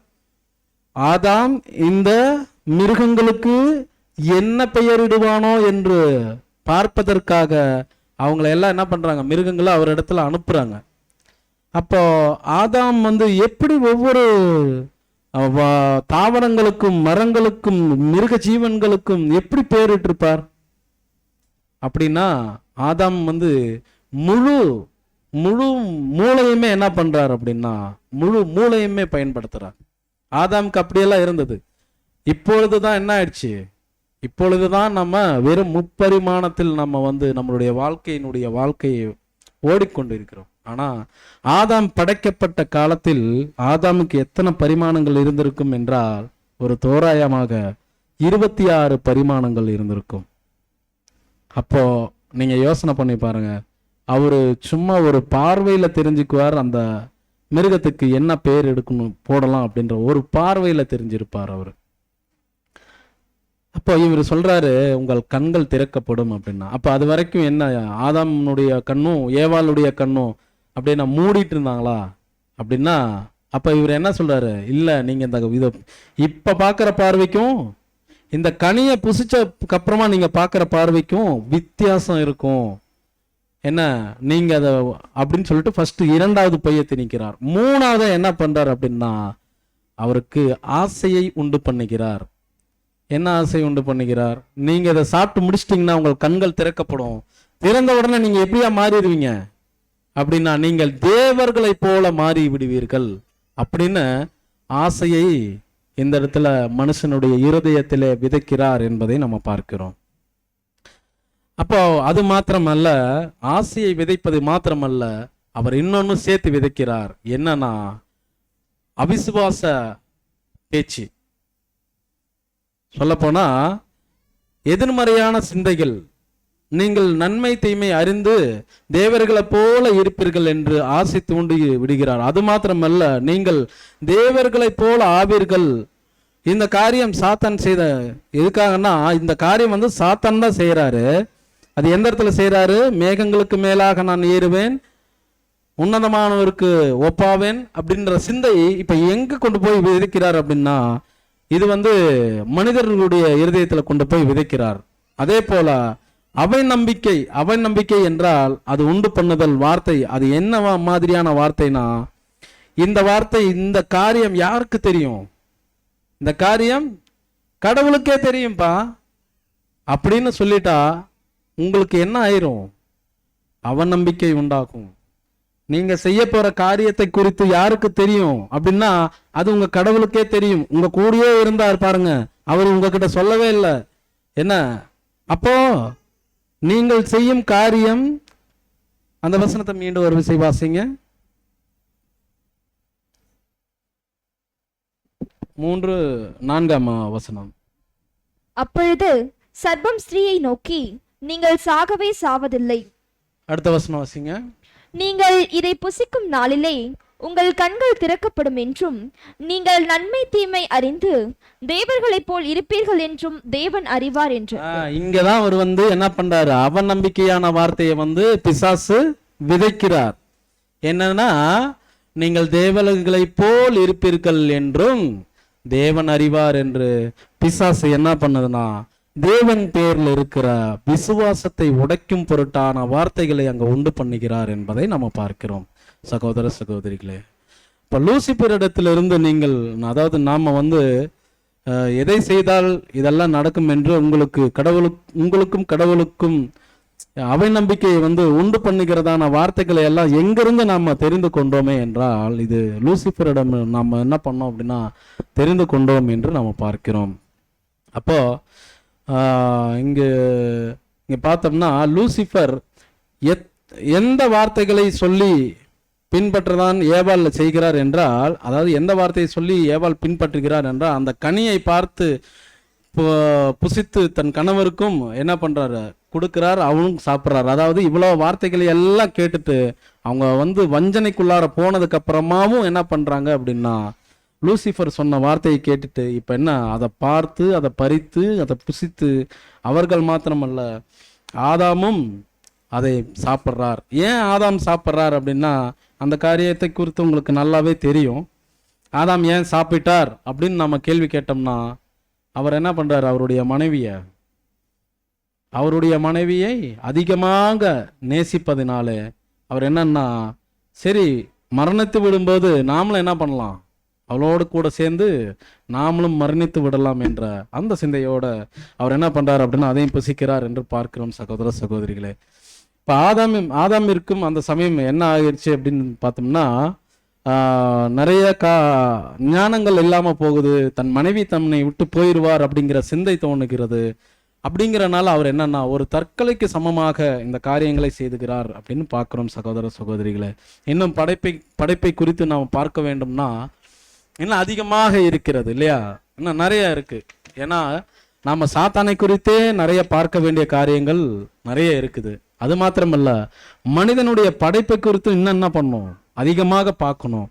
ஆதாம் இந்த மிருகங்களுக்கு என்ன பெயரிடுவானோ என்று பார்ப்பதற்காக அவங்கள எல்லாம் என்ன பண்றாங்க, மிருகங்களை அவர் இடத்துல அனுப்புறாங்க. அப்போ ஆதாம் வந்து எப்படி ஒவ்வொரு தாவரங்களுக்கும் மரங்களுக்கும் மிருக ஜீவன்களுக்கும் எப்படி பெயரிட்டிருப்பார் அப்படின்னா, ஆதாம் வந்து முழு முழு மூளையுமே என்ன பண்றார் அப்படின்னா முழு மூளையுமே பயன்படுத்துறார். ஆதாமுக்கு அப்படியெல்லாம் இருந்தது. இப்பொழுதுதான் என்ன ஆயிடுச்சு, இப்பொழுதுதான் நம்ம வெறும் முப்பரிமாணத்தில் நம்ம வந்து நம்மளுடைய வாழ்க்கையை ஓடிக்கொண்டு இருக்கிறோம். ஆனா ஆதாம் படைக்கப்பட்ட காலத்தில் ஆதாமுக்கு எத்தனை பரிமாணங்கள் இருந்திருக்கும் என்றால் ஒரு தோராயமாக 26 பரிமாணங்கள் இருந்திருக்கும். அப்போ நீங்க யோசனை பண்ணி பாருங்க, அவரு சும்மா ஒரு பார்வையில தெரிஞ்சுக்குவார் அந்த மிருகத்துக்கு என்ன பேர் எடுக்கணும் போடலாம் அப்படின்ற ஒரு பார்வையில தெரிஞ்சிருப்பார் அவரு. அப்போ இவர் சொல்றாரு உங்கள் கண்கள் திறக்கப்படும் அப்படின்னா. அப்ப அது வரைக்கும் என்ன, ஆதாமுடைய கண்ணும் ஏவாளுடைய கண்ணும் அப்படின்னா மூடிட்டு இருந்தாங்களா அப்படின்னா, அப்ப இவர் என்ன சொல்றாரு, இல்ல நீங்க இந்த இதை இப்ப பாக்குற பார்வைக்கும் இந்த கனியை புசிச்சதுக்கு அப்புறமா நீங்க பாக்குற பார்வைக்கும் வித்தியாசம் இருக்கும். என்ன நீங்க அதை அப்படின்னு சொல்லிட்டு ஃபர்ஸ்ட் 2வது பையை திணிக்கிறார். 3வது என்ன பண்றார் அப்படின்னா, அவருக்கு ஆசையை உண்டு பண்ணுகிறார். என்ன ஆசை உண்டு பண்ணுகிறார், நீங்க இதை சாப்பிட்டு முடிச்சிட்டீங்கன்னா உங்கள் கண்கள் திறக்கப்படும். திறந்த உடனே நீங்க எப்படியா மாறிடுவீங்க அப்படின்னா, நீங்கள் தேவர்களை போல மாறி விடுவீர்கள் அப்படின்னு ஆசையை இந்த இடத்துல மனுஷனுடைய இருதயத்திலே விதைக்கிறார் என்பதை நம்ம பார்க்கிறோம். அப்போ அது மாத்திரமல்ல, ஆசையை விதைப்பது மாத்திரமல்ல, அவர் இன்னொன்னு சேர்த்து விதைக்கிறார். என்னன்னா அவிசுவாச பேச்சு. சொல்லப்போனா எதிர்மறையான சிந்தைகள். நீங்கள் நன்மை தீமை அறிந்து தேவர்களை போல இருப்பீர்கள் என்று ஆசை தூண்டி விடுகிறார். அது மாத்திரமல்ல, நீங்கள் தேவர்களை போல ஆவீர்கள். இந்த காரியம் சாத்தான் செய்த எதுக்காகனா, இந்த காரியம் வந்து சாத்தான் தான் செய்யறாரு. அது எந்த இடத்துல செய்யறாரு, மேகங்களுக்கு மேலாக நான் ஏறுவேன், உன்னதமானவருக்கு ஒப்பாவேன் அப்படின்ற சிந்தை இப்ப எங்க கொண்டு போய் விதைக்கிறார் அப்படின்னா, இது வந்து மனிதர்களுடைய இருதயத்துல கொண்டு போய் விதைக்கிறார். அதே போல அவை நம்பிக்கை என்றால் அது உண்டு பண்ணுதல் வார்த்தை. அது என்ன மாதிரியான வார்த்தைனா, இந்த வார்த்தை இந்த காரியம் யாருக்கு தெரியும், இந்த காரியம் கடவுளுக்கே தெரியும்பா அப்படின்னு சொல்லிட்டா உங்களுக்கு என்ன ஆயிரும், அவநம்பிக்கை உண்டாகும். நீங்க செய்ய போற காரியத்தை குறித்து யாருக்கு தெரியும் அப்படின்னா, அது உங்க கடவுளுக்கே தெரியும். உங்க கூடயே இருந்தார் பாருங்க, அவர் உங்ககிட்ட சொல்லவே இல்லை. என்ன அப்போ நீங்கள் செய்யும் காரியம், அந்த வசனத்தை மீண்டும் ஒரு விசை வாசிங்க. 3-4 வசனம். அப்பொழுது சர்ப்பம் ஸ்திரீயை நோக்கி, நீங்கள் சாகவே சாவதில்லை. அடுத்த வசனம் வாசிங்க. நீங்கள் இதை புசிக்கும் நாளிலே உங்கள் கண்கள் திறக்கப்படும் என்றும் நீங்கள் நன்மை தீமை அறிந்து தேவர்களைப் போல் இருப்பீர்கள் என்றும் தேவன் அறிவார் என்று. இங்கதான் அவர் வந்து என்ன பண்றாரு, அவநம்பிக்கையான வார்த்தையை வந்து பிசாசு விதைக்கிறார். என்னன்னா, நீங்கள் தேவர்களைப் போல் இருப்பீர்கள் என்றும் தேவன் அறிவார் என்று பிசாசு என்ன பண்ணுதுன்னா, தேவன் பேர்ல இருக்கிற விசுவாசத்தை உடைக்கும் பொருட்டான வார்த்தைகளை அங்க உண்டு பண்ணுகிறார் என்பதை நம்ம பார்க்கிறோம். சகோதர சகோதரிகளே, இப்ப லூசிபர் இடத்திலிருந்து நீங்கள், அதாவது நாம வந்து எதை செய்தால் இதெல்லாம் நடக்கும் என்று உங்களுக்கும் கடவுளுக்கும் அவை நம்பிக்கையை வந்து உண்டு பண்ணுகிறதான வார்த்தைகளை எல்லாம் எங்கிருந்து நாம தெரிந்து கொண்டோமே என்றால், இது லூசிபரிடம் நாம என்ன பண்ணோம் அப்படின்னா தெரிந்து கொண்டோம் என்று நாம பார்க்கிறோம். அப்போ இங்க பார்த்தோம்னா, லூசிபர் எந்த வார்த்தைகளை சொல்லி பின்பற்றதான் ஏவாள் செய்கிறார் என்றால், அதாவது எந்த வார்த்தையை சொல்லி ஏவாள் பின்பற்றுகிறார் என்றால், அந்த கனியை பார்த்து புசித்து தன் கணவருக்கும் என்ன பண்றாரு, கொடுக்கிறார், அவனும் சாப்பிட்றாரு. அதாவது இவ்வளவு வார்த்தைகளை எல்லாம் கேட்டுட்டு அவங்க வந்து வஞ்சனைக்குள்ளார போனதுக்கு அப்புறமாவும் என்ன பண்றாங்க அப்படின்னா, லூசிபர் சொன்ன வார்த்தையை கேட்டுட்டு இப்ப என்ன, அதை பார்த்து அதை பறித்து அதை புசித்து அவர்கள் மாத்திரமல்ல ஆதாமும் அதை சாப்பிட்றார். ஏன் ஆதாம் சாப்பிட்றார் அப்படின்னா, அந்த காரியத்தை குறித்து உங்களுக்கு நல்லாவே தெரியும். ஆதாம் ஏன் சாப்பிட்டார் அப்படின்னு நம்ம கேள்வி கேட்டோம்னா, அவர் என்ன பண்றார், அவருடைய மனைவியை அதிகமாக நேசிப்பதினால அவர் என்னன்னா, சரி மரணித்து விடும்போது நாமளும் என்ன பண்ணலாம், அவளோடு கூட சேர்ந்து நாமளும் மரணித்து விடலாம் என்ற அந்த சிந்தையோட அவர் என்ன பண்றார் அப்படின்னா அதையும் புசிக்கிறார் என்று பார்க்கிறோம். சகோதர சகோதரிகளே, இப்போ ஆதாமிற்கும் அந்த சமயம் என்ன ஆகிடுச்சு அப்படின்னு பார்த்தோம்னா, நிறைய ஞானங்கள் இல்லாம போகுது. தன் மனைவி தன்னை விட்டு போயிடுவார் அப்படிங்கிற சிந்தை தோணுகிறது. அப்படிங்கிறனால அவர் என்னன்னா ஒரு தற்கொலைக்கு சமமாக இந்த காரியங்களை செய்துகிறார் அப்படின்னு பார்க்குறோம் சகோதர சகோதரிகளை. இன்னும் படைப்பை குறித்து நாம் பார்க்க வேண்டும்னா இன்னும் அதிகமாக இருக்கிறது இல்லையா, இன்னும் நிறைய இருக்கு. ஏன்னா நாம சாத்தானை குறித்தே நிறைய பார்க்க வேண்டிய காரியங்கள் நிறைய இருக்குது. அது மாத்திரமல்ல, மனிதனுடைய படைப்பை குறித்து இன்னும் என்ன பண்ணணும், அதிகமாக பார்க்கணும்.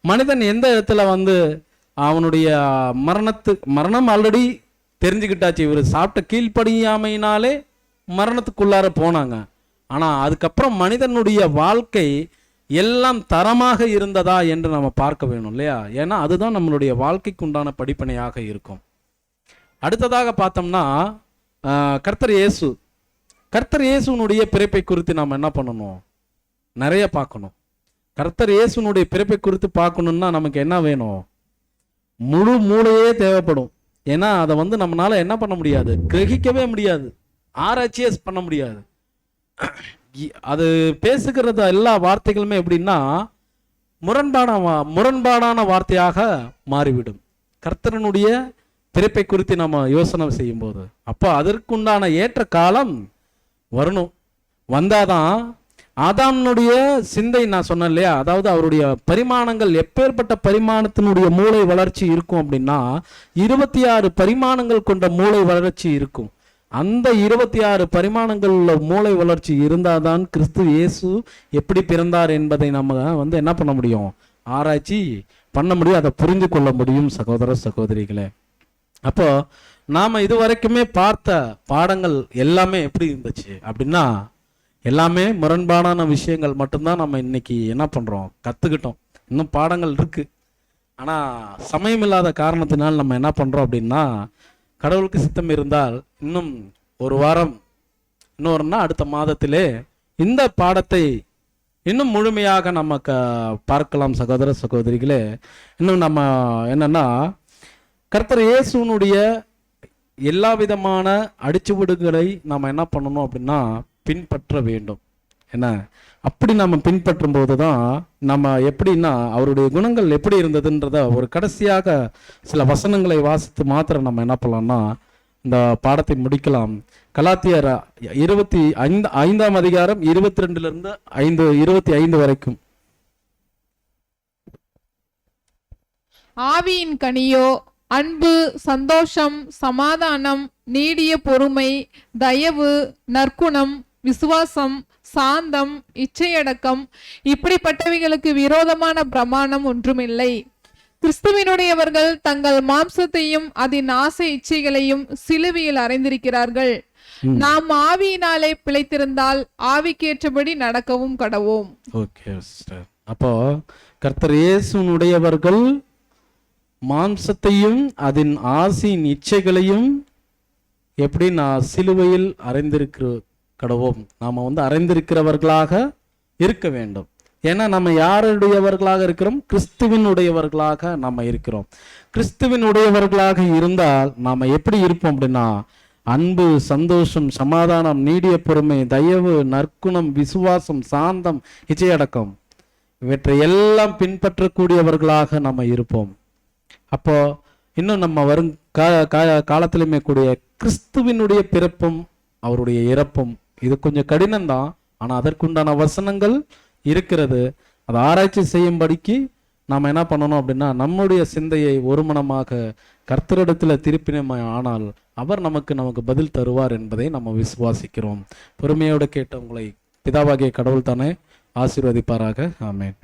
மனிதன் எந்த இடத்துல அவனுடைய மரணம் ஆல்ரெடி தெரிஞ்சுக்கிட்டாச்சு. இவர் சாப்பிட்ட கீழ்ப்படியாமையினாலே மரணத்துக்குள்ளார போனாங்க. ஆனால் அதுக்கப்புறம் மனிதனுடைய வாழ்க்கை எல்லாம் தரமாக இருந்ததா என்று நம்ம பார்க்க வேணும் இல்லையா. ஏன்னா அதுதான் நம்மளுடைய வாழ்க்கைக்கு உண்டான படிப்பனையாக இருக்கும். அடுத்ததாக பார்த்தோம்னா கர்த்தர் இயேசுனுடைய பிறப்பை குறித்து நாம் என்ன பண்ணணும், நிறைய பார்க்கணும். கர்த்தர் இயேசுனுடைய பிறப்பை குறித்து பார்க்கணும்னா நமக்கு என்ன வேணும், முழு மூளையே தேவைப்படும். ஏன்னா அதை நம்மளால என்ன பண்ண முடியாது, கிரகிக்கவே முடியாது, ஆராய்ச்சியே பண்ண முடியாது. அது பேசுகிறது எல்லா வார்த்தைகளுமே எப்படின்னா முரண்பாடான வார்த்தையாக மாறிவிடும் கர்த்தரனுடைய பிறப்பை குறித்து நம்ம யோசனை செய்யும் போது. அப்போ அதற்குண்டான ஏற்ற காலம் வரணும். வந்தாதான் ஆதாம்னுடைய சிந்தை நான் சொன்னேன் இல்லையா, அதாவது அவருடைய பரிமாணங்கள் எப்பேற்பட்ட பரிமாணத்தினுடைய மூளை வளர்ச்சி இருக்கும் அப்படின்னா 26 பரிமாணங்கள் கொண்ட மூளை வளர்ச்சி இருக்கும். அந்த 26 பரிமாணங்கள் உள்ள மூளை வளர்ச்சி இருந்தாதான் கிறிஸ்து இயேசு எப்படி பிறந்தார் என்பதை நம்ம என்ன பண்ண முடியும், ஆராய்ச்சி பண்ண முடியும், அதை புரிந்து கொள்ள முடியும் சகோதர சகோதரிகளே. அப்போ நாம இதுவரைக்குமே பார்த்த பாடங்கள் எல்லாமே எப்படி இருந்துச்சு அப்படின்னா எல்லாமே முரண்பாடான விஷயங்கள் மட்டும்தான் நம்ம இன்னைக்கு என்ன பண்றோம், கத்துக்கிட்டோம். இன்னும் பாடங்கள் இருக்கு, ஆனா சமயம் இல்லாத காரணத்தினால் நம்ம என்ன பண்றோம் அப்படின்னா கடவுளுக்கு சித்தம் இருந்தால் இன்னும் ஒரு வாரம், இன்னொருன்னா அடுத்த மாதத்திலே இந்த பாடத்தை இன்னும் முழுமையாக நம்ம பார்க்கலாம் சகோதர சகோதரிகளே. இன்னும் நம்ம என்னன்னா கர்த்தர் இயேசுனுடைய எல்லா விதமான அடிச்சுவடுகளை நாம் என்ன பண்ணணும் அப்படின்னா பின்பற்ற வேண்டும். என்ன அப்படி நம்ம பின்பற்றும் போது தான் நம்ம எப்படின்னா அவருடைய குணங்கள் எப்படி இருந்ததுன்றத ஒரு கடைசியாக சில வசனங்களை வாசித்து மாத்திரம் நம்ம என்ன பண்ணலாம்னா இந்த பாடத்தை முடிக்கலாம். கலாத்தியர் 25ஆம் அதிகாரம் 22 25 வரைக்கும். ஆவியின் கனியோ அன்பு, சந்தோஷம், சமாதானம், நீடிய பொறுமை, தயவு, நற்குணம், விசுவாசம், சாந்தம், இச்சையடக்கம், இப்படிப்பட்டவைகளுக்கு விரோதமான பிரமாணம் ஒன்றுமில்லை. கிறிஸ்துவினுடையவர்கள் தங்கள் மாம்சத்தையும் அதன் ஆசை இச்சைகளையும் சிலுவையில் அறைந்திருக்கிறார்கள். நாம் ஆவியினாலே பிழைத்திருந்தால் ஆவிக்கேற்றபடி நடக்கவும் கடவோம். Okay sister. அப்போ கர்த்தர் இயேசுனுடையவர்கள் மாம்சத்தையும் அதன் ஆசையின் இச்சைகளையும் எப்படி நான் சிலுவையில் கடவோம். நாம அறைந்திருக்கிறவர்களாக இருக்க வேண்டும். ஏன்னா நம்ம யாருடையவர்களாக இருக்கிறோம், கிறிஸ்துவினுடையவர்களாக நம்ம இருக்கிறோம். கிறிஸ்துவினுடையவர்களாக இருந்தால் நாம எப்படி இருப்போம் அப்படின்னா அன்பு, சந்தோஷம், சமாதானம், நீடிய பொறுமை, தயவு, நற்குணம், விசுவாசம், சாந்தம், இச்சையடக்கம் இவற்றை எல்லாம் பின்பற்றக்கூடியவர்களாக நம்ம இருப்போம். அப்போ இன்னும் நம்ம வரும் காலத்திலுமே கூடிய கிறிஸ்துவினுடைய பிறப்பும் அவருடைய இறப்பும் இது கொஞ்சம் கடினம்தான், ஆனா அதற்குண்டான வசனங்கள் இருக்கிறது. அதை ஆராய்ச்சி செய்யும்படிக்கு நாம் என்ன பண்ணணும் அப்படின்னா நம்முடைய சிந்தையை ஒருமனமாக கர்த்தரிடத்துல திருப்பினோம் ஆனால் அவர் நமக்கு பதில் தருவார் என்பதை நம்ம விசுவாசிக்கிறோம். பொறுமையோடு கேட்ட உங்களை பிதாவாகிய கடவுள் தானே ஆசீர்வதிப்பாராக. ஆமென்.